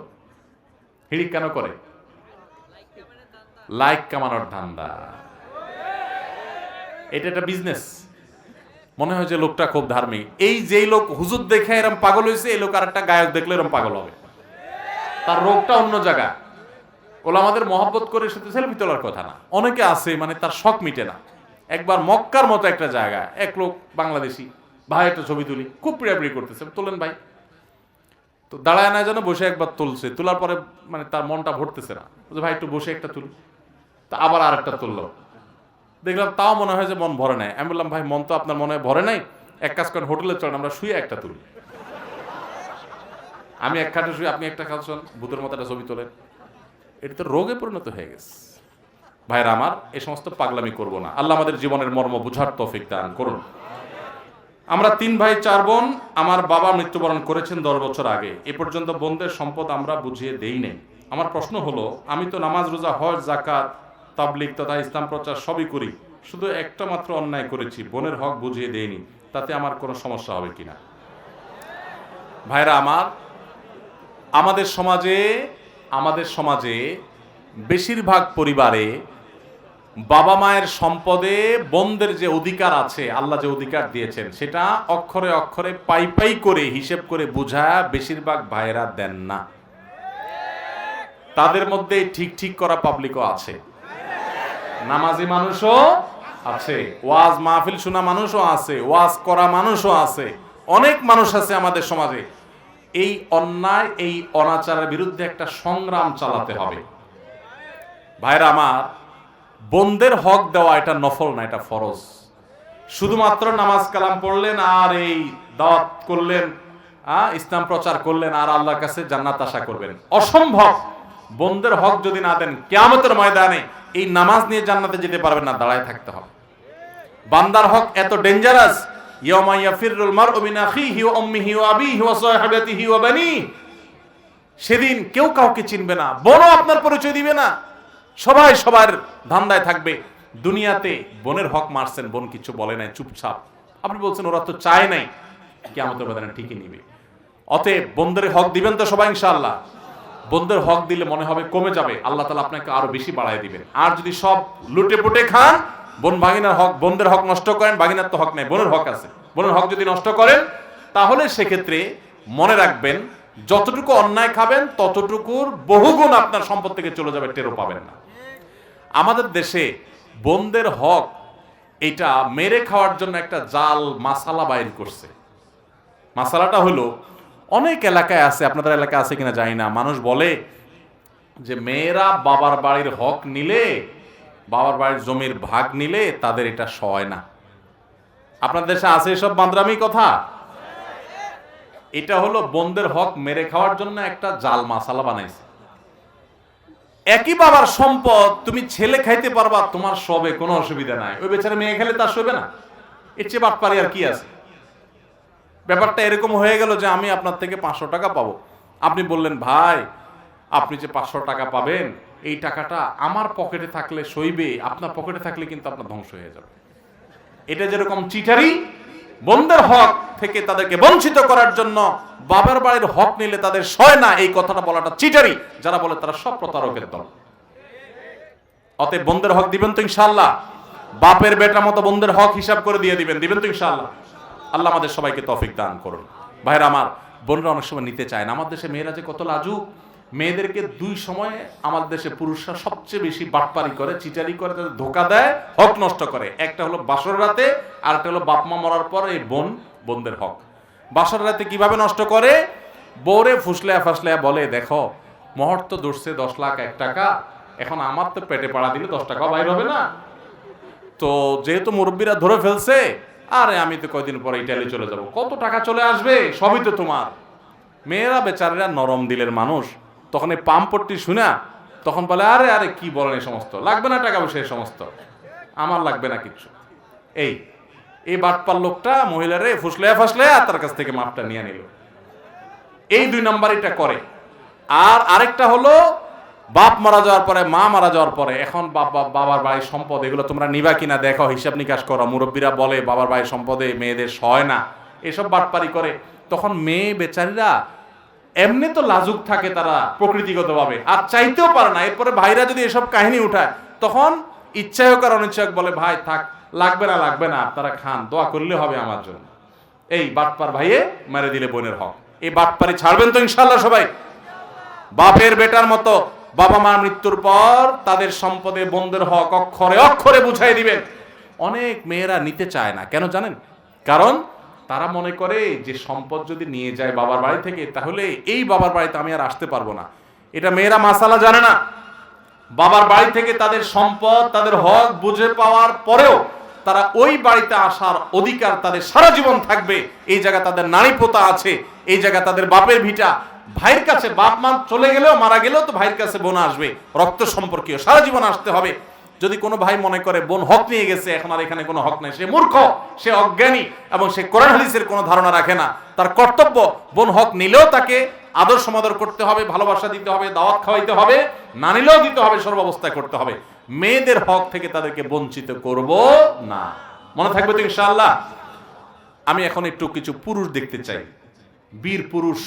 হিড়ি কেন করে? লাইক কামানোর ধান্দা। এটা একটা বিজনেস। মনে হয় যে লোকটা খুব ধার্মিক। এই যেই লোক হুজুর দেখে এরকম পাগল হয়েছে, এই লোক আর একটা গায়ক দেখলে এরকম পাগল হবে। তার রোগটা অন্য জায়গা। ওলামাদের মহব্বত করে সাথে সেলফি তোলার কথা না। অনেকে আছে মানে তার শখ মিটে না। একবার মক্কার মতো একটা জায়গায় এক লোক বাংলাদেশি, ভাই একটা ছবি তুলি, খুব পিড়াপিড়ি করতেছে, তোলেন ভাই। তো দাঁড়ায় না যেন বসে একবার তুলছে, তোলার পরে মানে তার মনটা ভরতেছে না, ভাই একটু বসে একটা তুলি। তা আবার আর একটা তুললো, দেখলাম তাও মনে হয় যে মন ভরে নাই। আমি বললাম ভাই মন তো আপনার মনে ভরে নাই, এক কাজ করেন হোটেলে চলেন আমরা শুয়ে একটা তুলি। আমি এক খাটে শুয়ে, আপনি একটা খাচ্ছেন, ভূতের মতো একটা ছবি তোলেন। এটা তো রোগে পরিণত হয়ে গেছে। ভাইরা আমার, এই সমস্ত পাগলামি করব না। আল্লাহ আমাদের জীবনের মর্ম বুঝার তৌফিক দান করুন। আমরা 3 ভাই 4 বোন। আমার বাবা মৃত্যুবরণ করেছেন 10 বছর আগে। এ পর্যন্ত বোনদের সম্পদ আমরা বুঝিয়ে দেই নাই। আমার প্রশ্ন হলো, আমি তো নামাজ, রোজা, হজ, যাকাত, তাবলীগ তথা ইসলাম প্রচার সবই করি, শুধু একটা মাত্র অন্যায় করেছি, বোনের হক বুঝিয়ে দেইনি, তাতে আমার কোনো সমস্যা হবে কিনা? ভাইরা আমার, আমাদের সমাজে বেশিরভাগ পরিবারে বাবা মায়ের সম্পদে বোনদের যে অধিকার আছে, আল্লাহ যে অধিকার দিয়েছেন, সেটা অক্ষরে অক্ষরে পাই পাই করে হিসেব করে বুঝায় বেশিরভাগ ভাইয়েরা দেন না। তাদের মধ্যে ঠিক করা পাবলিকও আছে, নামাজি মানুষও আছে, ওয়াজ মাহফিল শোনা মানুষও আছে, ওয়াজ করা মানুষও আছে। অনেক মানুষ আছে আমাদের সমাজে। এই অন্যায়, এই অনাচারের বিরুদ্ধে একটা সংগ্রাম চালাতে হবে। ভাইরা আমার, বোনদের হক দেওয়া এটা নফল না, এটা ফরজ। শুধুমাত্র নামাজ কালাম পড়লেন আর এই দাওয়াত করলেন, ইসলাম প্রচার করলেন আর আল্লাহর কাছে জান্নাত আশা করবেন, অসম্ভব। বোনদের হক যদি না দেন, কিয়ামতের ময়দানে এই নামাজ নিয়ে জান্নাতে যেতে পারবেন না, দাঁড়ায় থাকতে হবে। বান্দার হক এত ডেঞ্জারাস, ইয়াউমা ইয়াফিরুল মারউ মিন আখিহি ওয়া উম্মিহি ওয়া আবিহি ওয়া সাহিবাতিহি ওয়া বানিহি। সেদিন কেউ কাউকে চিনবে না, বোনও আপনার পরিচয় দিবে না, সবাই সবার ধান্দায় থাকবে। দুনিয়াতে বোনের হক মারছেন, বোন কিছু বলে নাই, চুপচাপ। আপনি বলছেন ওরা তো চায় নাই, কিয়ামতের ময়দানে ঠিকই নিবে। অতএব বোনদের হক দিবেন তো সবাই ইনশাআল্লাহ। বোনদের হক দিলে মনে হবে কমে যাবে, আল্লাহ তাআলা আপনাকে আরো বেশি বাড়ায় দিবেন। আর যদি সব লুটে পুটে খান, বোন ভাগিনার হক, বোনদের হক নষ্ট করেন, ভাগিনার তো হক নেই, বোনের হক আছে, বোনের হক যদি নষ্ট করেন, তাহলে সেক্ষেত্রে মনে রাখবেন যতটুকু অন্যায় খাবেন ততটুকুর বহুগুণ আপনার সম্পদ থেকে চলে যাবে, টেরও পাবেন না। আমাদের দেশে বোনদের হক এটা মেরে খাওয়ার জন্য একটা জাল মাসালা বাইর করছে। মাসালাটা হলো, অনেক এলাকায় আছে, আপনাদের এলাকায় আছে কিনা জানি না, মানুষ বলে যে মেয়েরা বাবার বাড়ির হক নিলে, বাবার বাড়ির জমির ভাগ নিলে তাদের এটা সয় না। আপনাদের দেশে আছে এসব বান্দরামি কথা? এটা হলো বোনদের হক মেরে খাওয়ার জন্য একটা জাল মাসালা বানাইছে। একই বাবার সম্পদ, তুমি ছেলে খাইতে পারবা, তোমার সবে কোনো অসুবিধা নাই, ওই বেচারা মেয়ে খেলে তার সবে না। এর চেয়ে বাটপারি আর কি আছে? ব্যাপারটা এরকম হয়ে গেল যে আমি আপনার থেকে 500 টাকা পাবো, আপনি বললেন ভাই আপনি যে 500 টাকা পাবেন এই টাকাটা আমার পকেটে থাকলে সইবে, আপনার পকেটে থাকলে কিন্তু আপনার ধ্বংস হয়ে যাবে। এটা যেরকম চিটারি, বোনদের হক থেকে তাদেরকে বঞ্চিত করার জন্য বাবার বাড়ির হক নিলে তাদের সয় না, এই কথাটা বলাটা চিটারি। যারা বলে তারা সব প্রতারকের দল। অতএব বোনদের হক দিবেন তো ইনশাআল্লাহ? বাপের বেটার মতো বোনদের হক হিসাব করে দিয়ে দিবেন তো ইনশাআল্লাহ? আল্লাহ আমাদের সবাইকে তৌফিক দান করুন। ভাইরা আমার, বোনরা অনেক সময় নিতে চায় না। আমার দেশে মেয়েরা যে কত লাজুক, মেয়েদেরকে দুই সময়ে আমাদের দেশে পুরুষরা সবচেয়ে বেশি বাটপারি করে, চিটারি করে, তাদের ধোকা দেয়, হক নষ্ট করে। একটা হলো বাসর রাতে, আর একটা হলো বাপ মা মরার পর এই বোনদের হক। বাসর রাতে কিভাবে নষ্ট করে? বউরে ফুসলেয়া ফাসলেয়া বলে, দেখো মহর তো দৌড়ছে 10 লাখ 1 টাকা, এখন আমার তো পেটে পাড়া দিলে 10 টাকা বাইর হবে না, তো যেহেতু মুরব্বীরা ধরে ফেলছে, আরে আমি তো কয়দিন পরে ইটালি চলে যাব, কত টাকা চলে আসবে, সবই তো তোমার। মেয়েরা বেচারেরা নরম দিলের মানুষ, তখন এই পাম্পট্টি শুনা তখন বলে, আরে আরে কি বলেন, এই সমস্ত লাগবে না, টাকা পয়সা এই সমস্ত আমার লাগবে না কিচ্ছু। এই বাটপার লোকটা মহিলারে ফুসলেয়া ফাসলেয়া তার কাছ থেকে মাপটা নিয়ে নিল। এই 2 নাম্বারিটা করে। আর আরেকটা হলো বাপ মারা যাওয়ার পরে, মা মারা যাওয়ার পরে, এখন বাবার বাড়ির সম্পদ এগুলো তোমরা নিবা কিনা দেখো, হিসাব নিকাশ করো। মুরব্বীরা বলে বাবার বাড়ির সম্পদে মেয়েদের সয় না, এসব বাটপারি করে। তখন মেয়ে বেচারিরা এমনি তো লাজুক থাকে তারা প্রকৃতিগতভাবে, আর চাইতেও পারে না। এরপরে ভাইরা যদি এসব কাহিনী উঠায়, তখন ইচ্ছাই হোক আর অনিচ্ছা হোক বলে, ভাই থাক, লাগবে না, আপনারা খান, দোয়া করলে হবে আমার জন্য। এই বাটপার ভাইয়ে মেরে দিলে বোনের হক। এই বাটপারি ছাড়বেন তো ইনশাআল্লাহ সবাই? বাপের বেটার মতো বাবা মার মৃত্যুর পর তাদের সম্পদে বোনদের হক অক্ষরে অক্ষরে বুঝাই দিবেন। অনেক মেয়েরা নিতে চায় না, কেন জানেন? কারণ তারা মনে করে যে সম্পদ যদি নিয়ে যায় বাবার বাড়ি থেকে, তাহলে এই বাবার বাড়িতে আমি আর আসতে পারবো না। এটা মেয়েরা মাসালা জানে না। বাবার বাড়ি থেকে তাদের সম্পদ, তাদের হক বুঝে পাওয়ার পরেও তারা ওই বাড়িতে আসার অধিকার তাদের সারা জীবন থাকবে। এই জায়গা তাদের নারী পোতা আছে, এই জায়গা তাদের বাপের ভিটা। ভাইয়ের কাছে বাপ মা চলে গেলেও, মারা গেলেও তো ভাইয়ের কাছে বোন আসবে, রক্ত সম্পর্কীয়, সারা জীবন আসতে হবে। যদি কোনো ভাই মনে করে বোন হক নিয়ে গেছে, এখন আর এখানে কোনো হক নেই, সে মূর্খ, সে অজ্ঞানী, এবং সে কোরআন হাদিসের কোনো ধারণা রাখে না। তার কর্তব্য, বোন হক নিলেও তাকে আদর সমাদর করতে হবে, ভালোবাসা দিতে হবে, দাওয়াত খাওয়াইতে হবে, না নিলেও দিতে হবে, সর্বাবস্থায় করতে হবে। মেয়েদের হক থেকে তাদেরকে বঞ্চিত করব না। মনে থাকবে তো ইনশাআল্লাহ? আমি এখন একটু কিছু পুরুষ দেখতে চাই, বীর পুরুষ,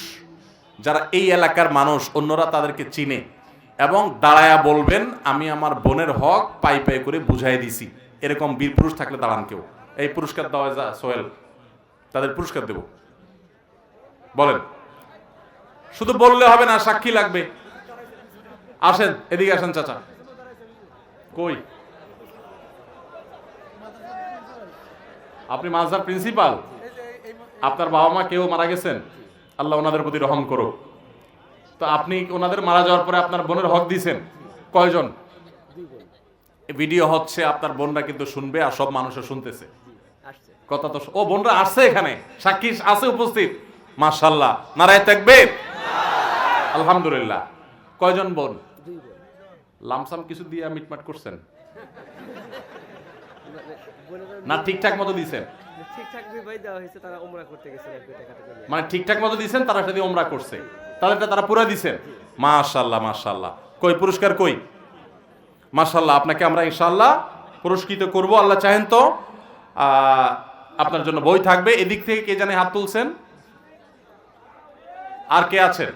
যারা এই এলাকার মানুষ, অন্যরা তাদেরকে চিনে, এবং দাঁড়ায়া বলবেন আমি আমার বোনের হক পাই পাই করে বুঝাই দিছি। এরকম বীর পুরুষ থাকলে দাঁড়ান কেউ। এই পুরস্কার দেওয়া যা সোহেল, তাদের পুরস্কার দেব। বলেন, শুধু বললে হবে না, সাক্ষী লাগবে। আসেন, এদিকে আসেন চাচা। কই আপনি? মাদ্রাসার প্রিন্সিপাল? আপনার বাবা মা কেউ মারা গেছেন? আল্লাহ ওনাদের প্রতি রহম করো। তো আপনি ওনাদের মারা যাওয়ার পরে আপনার বোনের হক দিয়েছেন কয়জন? ভিডিও হচ্ছে, আপনার বোনরা কিন্তু শুনবে, আর সব মানুষও শুনতেছে কথা। তো ও বোনরা আসছে, এখানে সাক্ষী আছে উপস্থিত, মাশাআল্লাহ, নারায়ে তাকবীর, আলহামদুলিল্লাহ। কয়জন বোন? লামসাম কিছু দিয়ে মিটমাট করছেন না? ঠিকঠাক মতো দিয়েছেন? মানে ঠিকঠাক মতো দিয়েছেন, তারা সাথে ওমরা করছে, তাদেরটা তারা পুরো দিয়েছেন। মাশাআল্লাহ মাশাআল্লাহ। কই পুরস্কার কই? মাশাআল্লাহ, আপনাকে আমরা ইনশাআল্লাহ পুরস্কৃত করব, আল্লাহ চাহেন তো। আপনার জন্য বই থাকবে। এদিক থেকে কে জানে হাত তুলছেন? আর কে আছেন?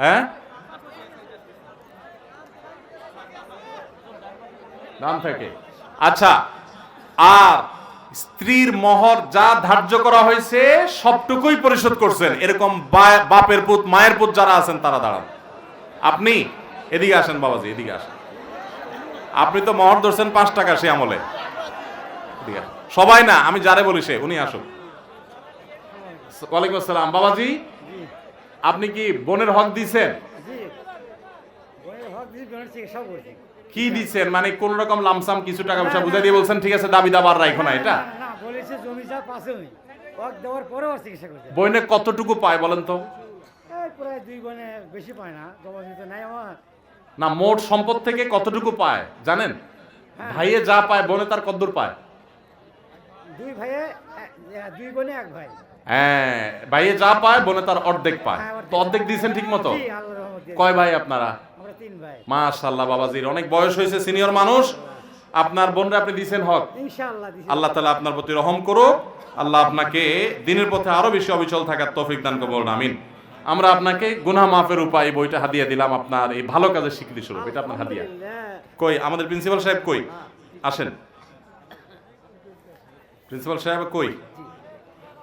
হ্যাঁ, নাম থেকে। আচ্ছা, আর স্ত্রীর মোহর যা ধার্য করা হয়েছে সবটুকুই পরিশোধ করছেন, এরকম বাপের পুত মায়ের পুত যারা আছেন তারা দাঁড়ান। আপনি এদিকে আসেন বাবাজি, এদিকে আসেন। আপনি তো মোহর ধরছেন 5 টাকা সে আমলে। সবাই না, আমি যারে বলি সে, উনি আসুন। ওয়ালাইকুম আসসালাম। বাবাজি, আপনি কি বোনের হক দিয়েছেন? কি দিচ্ছেন? মানে কোন রকম লামসাম কিছু টাকা পয়সা বুঝাই দিয়ে বলছেন ঠিক আছে, দাবি দাবার রাখো না, এটা বইনে কতটুকু পায় বলেন তো? প্রায় 2 গুণে বেশি পায় না, জমা দিতে নাই আমার। না, মোট সম্পদ থেকে কতটুকু পায় জানেন? ভাইয়ে যা পায় বোনে তার কতদূর পায়? 2 ভাইয়ে 2 গুণে 1 ভাই। হ্যাঁ, ভাইয়ে যা পায় বোনে তার অর্ধেক পায়। হ্যাঁ, তো অর্ধেক দিয়েছেন ঠিক মতো? জি, আল্লাহর রহমতে। কয় ভাই আপনারা? আমরা 3 ভাই। মাশাআল্লাহ, বাবাজির অনেক বয়স হয়েছে, সিনিয়র মানুষ। আপনার বোনরা আপনি দিয়েছেন হক। ইনশাআল্লাহ দিছি। আল্লাহ তাআলা আপনার প্রতি রহম করুক। আল্লাহ আপনাকে দিনের পথে আরো বেশি অবিচল থাকার তৌফিক দান করুন, আমিন। আমরা আপনাকে গুনাহ মাফের উপায় বইটা হাদিয়া দিলাম, আপনার এই ভালো কাজের স্বীকৃতি স্বরূপ। এটা আপনার হাদিয়া। আলহামদুলিল্লাহ। কই আমাদের প্রিন্সিপাল সাহেব কই? আসেন। প্রিন্সিপাল সাহেব কই?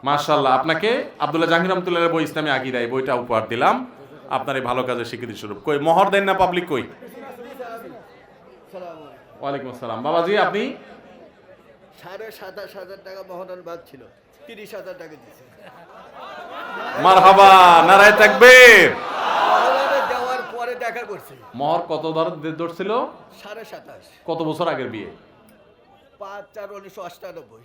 মাশাআল্লাহ, আপনাকে আব্দুল্লাহ জাহাঙ্গীর রহমাতুল্লাহর বই ইসলামী আকীদা, এই বইটা উপহার দিলাম আপনার এই ভালো কাজের স্বীকৃতি স্বরূপ। কই মোহর দেন না পাবলিক? কই? ওয়ালাইকুম আসসালাম। বাবাজি আপনি? 27,500 টাকা মহরণ বাদ ছিল, 30,000 টাকা দিয়েছে। মারহাবা, নারায়ে তাকবীর। মহরণে দেওয়ার পরে দেখা করছি। মোহর কত ধরছিল? 27,500। কত বছর আগের বিয়ে? 5/4/1998।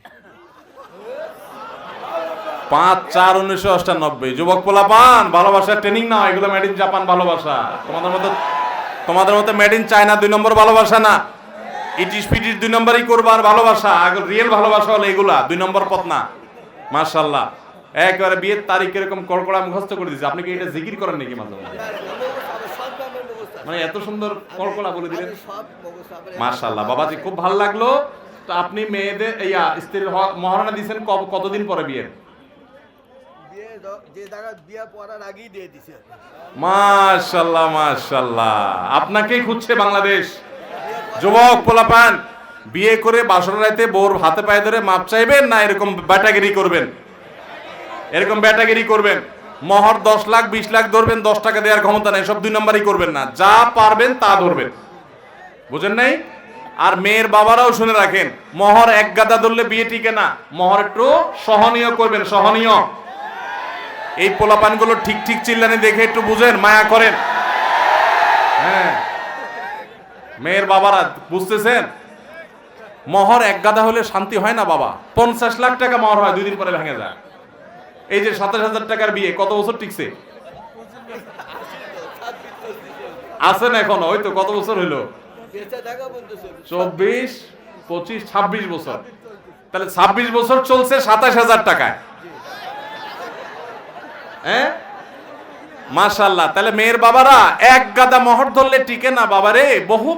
5/4/1998। যুবক পোলাপান, ভালোবাসার ট্রেনিং নাও, এগুলো মেড ইন জাপান ভালোবাসা। তোমাদের মতো মেড ইন চায়না 2 নম্বর ভালোবাসা না। ইটিস পিটিস 2 নম্বরই করবার ভালোবাসা। আগে রিয়েল ভালোবাসা হলো এগুলা, 2 নম্বর পথ না। মাশাআল্লাহ, একেবারে বিয়ের তারিখ এরকম কড়কড়া মুখস্থ করে দিয়েছে। আপনি কি এটা জিকির করেন নাকি মাঝে মাঝে? মানে এত সুন্দর কড়কড়া বলে দিলেন। মাশাআল্লাহ, বাবাজি খুব ভালো লাগলো। তো আপনি মেয়েদের স্ত্রীর মহারণা দিয়েছেন কতদিন পরে বিয়ের? যে জায়গা বিয়ে পড়ার আগেই দিয়ে দিছে। মাশাআল্লাহ মাশাআল্লাহ, আপনাকেই খুঁজছে বাংলাদেশ। যুবক পোলাপান, বিয়ে করে বাসর রাতে বউর হাতে পায়ে ধরে মাপ চাইবেন না এরকম ব্যাটাগিরি করবেন? এরকম ব্যাটাগিরি করবেন। মোহর 10 লাখ 20 লাখ ধরবেন, 10 টাকা দেওয়ার ক্ষমতা নাই, সব 2 নম্বরই করবেন না। যা পারবেন তা ধরবেন, বুঝেন নাই? আর মেয়ের বাবারাও শুনে রাখেন, মোহর 1 গাদা ধরলে বিয়ে টিকে না। মোহর একটু সহনীয় করবেন, সহনীয়। এই পোলাপানগুলো ঠিক ঠিক চিল্লানি দেখে একটু বুঝেন, মায়া করেন। হ্যাঁ, মেয়ের বাবারা বুঝতেছেন, মোহর 1 গাদা হলে শান্তি হয় না বাবা। 50 লাখ টাকা মোহর হয়, 2 দিন পরে ভেঙে যায়। এই যে 27,000 টাকার বিয়ে কত বছর টিকছে? আছেন এখন? ওই তো কত বছর হইলো? 24, 25, 26 বছর। তাহলে 26 বছর চলছে 27,000 টাকায়। হ্যাঁ, মাশাআল্লাহ। তাহলে মেয়ের বাবারা 1 গাদা মোহর ধরলে টিকে না বাবারে। বহু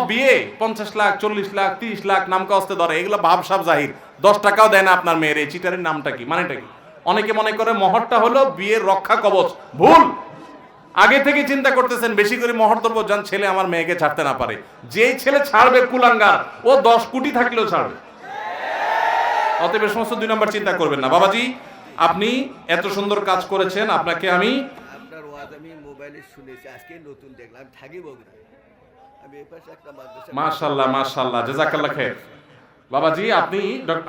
বিয়ে 50 লাখ 40 লাখ 30 লাখ নামকা হস্তে ধরে, এগুলো ভাবসাব জাহির। 10 টাকাও দেয় না আপনার মেয়ের। এই চিটারের নামটা কি, মানেটা কি? অনেকে মনে করে মোহরটা হলো বিয়ের রক্ষা কবচ। ভুল। আগে থেকে চিন্তা করতেছেন বেশি করে মোহর ধরবো, যান ছেলে আমার মেয়েকে ছাড়তে না পারে। যেই ছেলে ছাড়বে কুলাঙ্গার, ও 10 কোটি থাকলেও ছাড়বে। অতএব এই সমস্ত 2 নম্বর চিন্তা করবেন না। বাবাজি আপনি এত সুন্দর কাজ করেছেন, আপনাকে আমি আপনার ওয়াজ আমি মোবাইলে শুনেছি, আজকে নতুন দেখলাম। থাকি বগুড়া, আমি এই পাশে একটা মাদ্রাসা। মাশাআল্লাহ মাশাআল্লাহ, জাযাকাল্লাহ খাইর। বাবাজি আপনি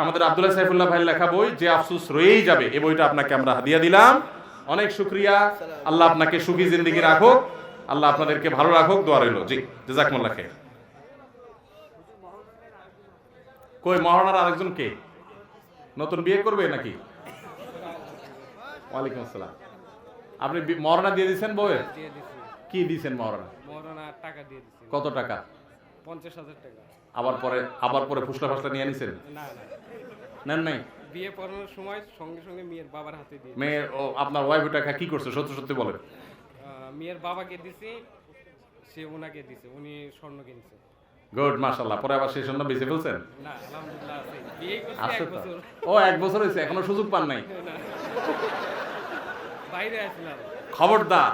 আমাদের আব্দুল্লাহ সাইফুল্লাহ ভাইয়ের লেখা বই যে আফসোস রয়েই যাবে, এই বইটা আপনাকে আমরা হাদিয়া দিলাম। অনেক শুকরিয়া। আল্লাহ আপনাকে সুখী জিন্দেগি রাখুক, আল্লাহ আপনাদেরকে ভালো রাখুক, দোয়া রইল। জি, জাযাকুমুল্লাহ খাইর। কই মহারণার আরেকজন কে? নতুন বিয়ে করবে নাকি? ওয়ালাইকুম আসসালাম। আপনি মহারণা দিয়ে দিয়েছেন বউয়ের? কি দিয়েছেন মহারণা? মহারণা টাকা দিয়ে দিছি। কত টাকা? 50,000 টাকা। আবার পরে ফুসলা ফাসলা নিয়ে নিছেন? না না, নেন নাই? বিয়ে পড়ানোর সময় সঙ্গে সঙ্গে মেয়ের বাবার হাতে দিয়ে দিছি। মেয়ের আপনার ওয়াইফ টাকা কি করছে সত্যি সত্যি বলেন? মেয়ের বাবাকে দিছি, সে ওনাকে দিছে, উনি স্বর্ণ কিনছে। গুড, মাশাআল্লাহ। পরে আবার সেই জন্য বেঁচে ফেলছেন? না, আলহামদুলিল্লাহ আছে। বিয়ে করছে আছে 1 তো? বছর। ও 1 বছর হয়েছে, এখনো সুযোগ পান নাই? না, বাইরে আছিলাম। খবরদার,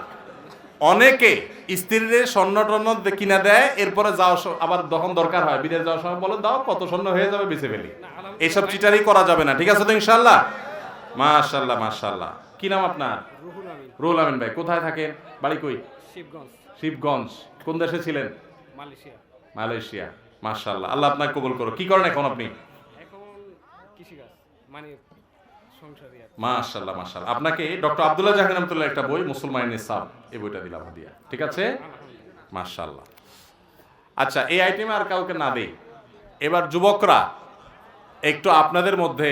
অনেকে স্ত্রীর স্বর্ণ টর্ণ কিনা দেয়, এরপরে আবার যখন দরকার হয় বিদেশ যাওয়ার সময় বলে দাও কত স্বর্ণ হয়ে যাবে বেঁচে ফেলি। এইসব চিটারি করা যাবে না, ঠিক আছে তো ইনশাআল্লাহ? মাশাআল্লাহ মাশাআল্লাহ। কি নাম আপনার? রুহুল আমিন। রুহুল আমিন ভাই, কোথায় থাকেন? বাড়ি কই? শিবগঞ্জ, শিবগঞ্জ। কোন দেশে ছিলেন? মালয়েশিয়া। মালয়েশিয়া। মাশাআল্লাহ, আল্লাহ আপনাকে কবুল করুক। কি করেন এখন আপনি? এখন কৃষিকাজ, মানে সংসারী আর কি। মাশাআল্লাহ মাশাআল্লাহ। আপনাকে ডক্টর আব্দুল্লাহ জাহাঙ্গীর রহমাতুল্লাহ একটা বই মুসলমানের নিসাব, এই বইটা দিলাম হাদিয়া, ঠিক আছে? আলহামদুলিল্লাহ। মাশাআল্লাহ। আচ্ছা, এই আইটেমে আর কাউকে না দেই। এবার যুবকরা একটু আপনাদের মধ্যে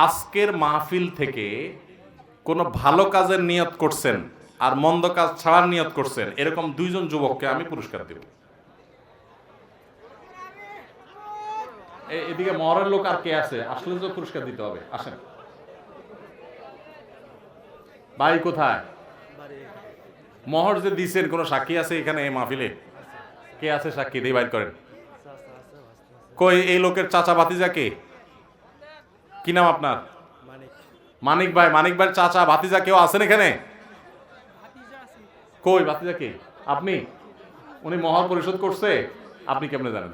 আজকের মাহফিল থেকে কোনো ভালো কাজের নিয়ত করছেন, আর মন্দ কাজ ছাড়ার নিয়ত করছেন, এরকম 2 জন যুবককে আমি পুরস্কার দেব। এদিকে মহরের লোক আর কে আছে? আসলে তো পুরস্কার দিতে হবে, আসেন। ভাই কোথায়? মহর যে দিছেন কোন সাক্ষী আছে এখানে এই মাহফিলে? কে আছে সাক্ষী? দিয়ে বাইর করেন। কই এই লোকের চাচা ভাতিজা কে? কি নাম আপনার? মানিক ভাই। মানিক ভাইয়ের চাচা ভাতিজা কেউ আছেন এখানে? কই ভাতিজা কে? আপনি? উনি মহর পরিশোধ করছে, আপনি কেমনে জানেন?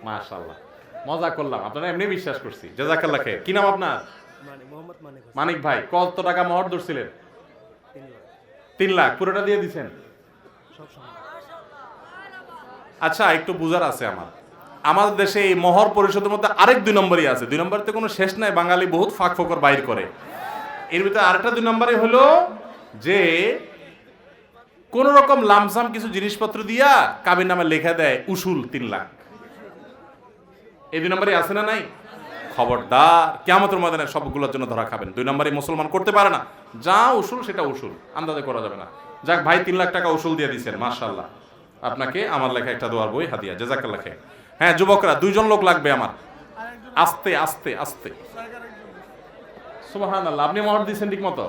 মাশাআল্লাহ, মজা করলাম, আপনারা এমনি বিশ্বাস করছি। জাযাকাল্লাহ খাইর। কি নাম আপনার? মানিক ভাই। কত টাকা মহর ধরছিলেন? 3 লাখ। পুরোটা দিয়ে দিছেন? আচ্ছা, একটু বুঝার আছে আমাদের দেশে এই মহর পরিশোধের মধ্যে আরেক 2 নম্বরই আছে। 2 নম্বরতে কোনো শেষ নাই, বাঙালি বহুত ফাঁক ফোকর বাইর করে। এর ভিতরে আরেকটা 2 নম্বরই হলো যে কোন রকম লামসাম কিছু জিনিসপত্র দিয়া কাবির নামে লেখা দেয় উসুল 3 লাখ। এই 2 নম্বরই আছে না নাই? খবরদার, কিয়ামতের ময়দানে সবগুলোর জন্য ধরা খাবেন। 2 নম্বরই মুসলমান করতে পারে না। যা উসুল সেটা উসুল, আন্দাজে করা যাবে না। যাক ভাই, 3 লাখ টাকা উসুল দিয়ে দিচ্ছেন, মাশাআল্লাহ। আপনাকে আমার লেখা একটা দোয়ার বই হাদিয়া, জাযাকাল্লাহ খাইর। হ্যাঁ যুবকরা, 2 জন লোক লাগবে আমার। আস্তে আস্তে আস্তে। সুবহানাল্লাহ, আপনি মহর দিয়েছেন ঠিক মতো?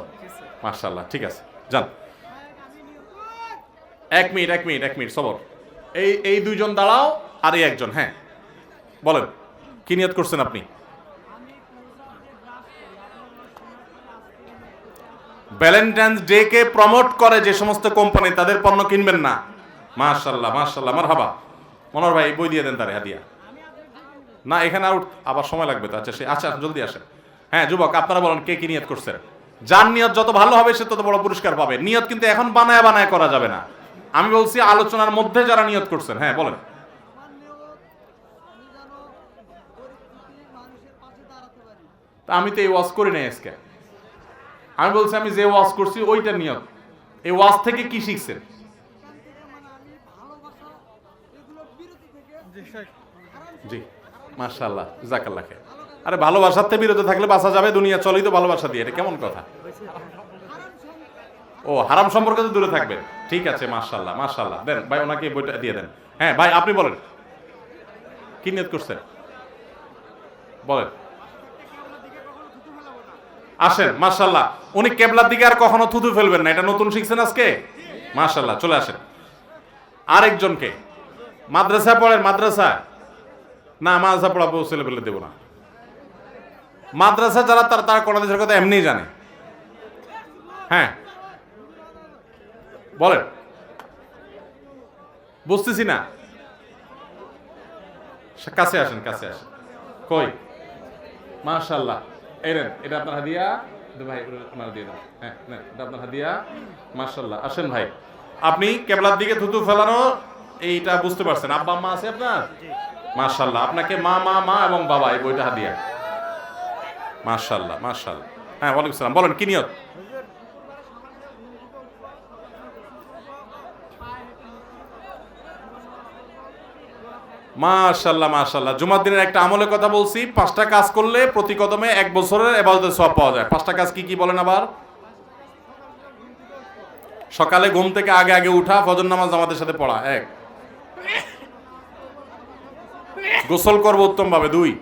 মাশাআল্লাহ, ঠিক আছে, যান। 1 মিনিট সবর। এই 2 জন দাঁড়াও, আর এই একজন। হ্যাঁ বলেন, কি নিয়ত করছেন আপনি? ভ্যালেন্টাইন্স ডে কে প্রমোট করে যে সমস্ত কোম্পানি, তাদের পণ্য কিনবেন না। মাশাআল্লাহ মাশাআল্লাহ, মারহাবা। মনোহর ভাই বই দিয়ে দেন তারে হাদিয়া। না এখানে আবার সময় লাগবে তো। আচ্ছা জলদি আসেন। হ্যাঁ যুবক, আপনারা বলেন কে কি নিয়ত করছেন? যার নিয়ত যত ভালো হবে সে তত বড় পুরস্কার পাবে। নিয়ত কিন্তু এখন বানায় বানায় করা যাবে না। আমি বলছি আলোচনার মধ্যে যারা নিয়ত করছেন। হ্যাঁ বলেন। আমি তো এই ওয়াজ করি নাই আজকে। আমি বলছি আমি যে ওয়াজ করছি ওইটা নিয়ত। এই ওয়াজ থেকে কি শিখছেন? জি মাশাআল্লাহ, জাযাকাল্লাহ খাইর। আরে ভালোবাসার থেকে বিরত থাকলে বাঁচা যাবে, দুনিয়া চলেই তো ভালোবাসা দিয়ে। এটা কেমন কথা? ও হারাম সম্পর্কে তো দূরে থাকবে। ঠিক আছে, মাশাআল্লাহ মাশাআল্লাহ। দেন ভাই, ওনাকে বইটা দিয়ে দেন। হ্যাঁ ভাই, আপনি বলেন কি নিয়ত করছেন, বলেন। আসেন, মাশাআল্লাহ। উনি কেবলার দিকে আর কখনো থুতু ফেলবেন না, এটা নতুন শিখছেন আজকে। মাশাআল্লাহ, চলে আসেন। আরেকজনকে মাদ্রাসা পড়েন? মাদ্রাসা না, মাদ্রাসা পড়াবো ছেলে পেলে দেবো না। মাদ্রাসা যারা তারা কোরআন হাদিসের কথা এমনিই জানে। হ্যাঁ বলেন, বুঝতেছি না। কাছে আসেন, কাছে আসেন। কই? মাশাআল্লাহ, এই নেন, এটা আপনার হাদিয়া। ভাই আপনার দিয়ে দেন। হ্যাঁ নেন, এটা আপনার হাদিয়া। মাশাআল্লাহ, আসেন ভাই। আপনি কেবলার দিকে থুতু ফেলানো এইটা বুঝতে পারছেন? আব্বা আম্মা আছে আপনার? মাশাআল্লাহ, আপনাকে মা এবং বাবা এই বইটা হাদিয়া। মাশাআল্লাহ মাশাআল্লাহ। হ্যাঁ ওয়ালাইকুম সালাম। বলেন কি নিয়ত? মাশাআল্লাহ মাশাআল্লাহ। জুমার দিনের একটা আমলের কথা বলছি, 5টা কাজ করলে প্রতি কদমে 1 বছরের ইবাদতের সওয়াব পাওয়া যায়। 5টা কাজ কি কি বলেন আবার? সকালে ঘুম থেকে আগে উঠা, ফজর নামাজ জামাতের সাথে পড়া 1, গোসল করব উত্তম ভাবে 2,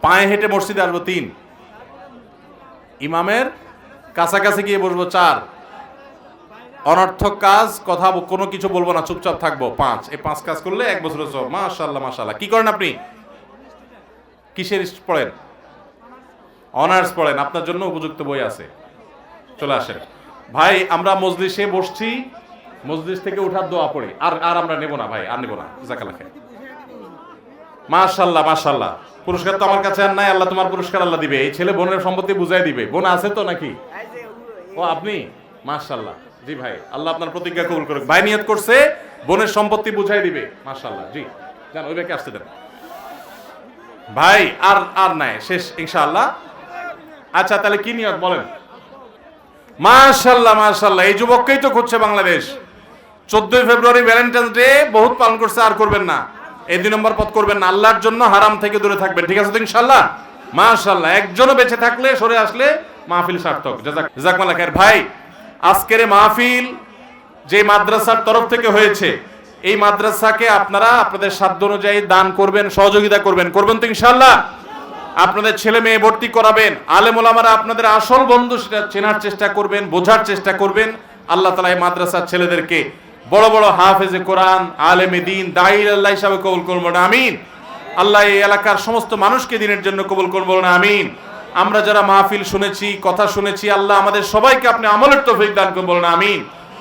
পায়ে হেঁটে মসজিদে আসবো 3, ইমামের কাছাকাছি গিয়ে বসবো 4, অনর্থক কাজ কথা কোনো কিছু বলবো না, চুপচাপ থাকবো 5। এই 5 কাজ করলে 1 বছরের সওয়াব। মাশাআল্লাহ মাশাআল্লাহ। কি করেন আপনি? কিসের পড়েন? অনার্স পড়েন। আপনার জন্য উপযুক্ত বই আছে, চলে আসেন ভাই। আমরা মজলিসে বসছি, মজলিস থেকে উঠার দোয়া পড়ি। আর আমরা নেব না ভাই, আর নেব না। জাযাকাল্লাহ খাইর। মাশাআল্লাহ মাশাআল্লাহ। পুরস্কার তো আমার কাছে আর নাই, আল্লাহ তোমার পুরস্কার আল্লাহ দিবে। এই ছেলে বোনের সম্পত্তি বুঝাই দিবে। বোন আছে তো নাকি? ও আপনি? মাশাআল্লাহ। জি ভাই, আল্লাহ আপনার প্রতিজ্ঞা কবুল করুক। ভাই নিয়ত করছে বোনের সম্পত্তি বুঝাই দিবে। মাশাআল্লাহ। জি জান, ওই ভাইকে আসতে দেন ভাই। আর নাই, শেষ ইনশাআল্লাহ। আচ্ছা তাহলে কি নিয়ত বলেন? মাশাআল্লাহ মাশাআল্লাহ। এই যুবককেই তো খুঁজছে বাংলাদেশ। 14 ফেব্রুয়ারি ভ্যালেন্টাইন্স ডে বহুত পালন করছে, আর করবেন না। এই 2 নম্বর পথ করবেন না। আল্লাহর জন্য হারাম থেকে দূরে থাকবেন, ঠিক আছে তো ইনশাআল্লাহ? মাশাআল্লাহ। একজনও বেঁচে থাকলে সরে আসলে মাহফিল সার্থক। জাযাকাল্লাহ খায়ের। ভাই, আজকের এই মাহফিল যে মাদ্রাসার তরফ থেকে হয়েছে, এই মাদ্রাসাকে আপনারা আপনাদের সাধ্য অনুযায়ী দান করবেন, সহযোগিতা করবেন তো ইনশাআল্লাহ? আপনাদের ছেলে মেয়ে ভর্তি করাবেন, আলেম ওলামারা আপনাদের আসল বন্ধু সেটা চেনার চেষ্টা করবেন, বোঝার চেষ্টা করবেন। আল্লাহ তাআলা এই মাদ্রাসার ছেলেদেরকে বড় বড় হাফেজে কোরআন, আলেমে দ্বীন, দাঈ আল্লাহ হিসাবে কবুল করুন, বলুন আমিন। আল্লাহ এই এলাকার সমস্ত মানুষকে দ্বীনের জন্য কবুল করুন, বলুন আমিন। আমরা যারা মাহফিল শুনেছি, কথা শুনেছি, আল্লাহ আমাদের সবাইকে আপনি আমলের তৌফিক দান করুন, বলুন আমিন।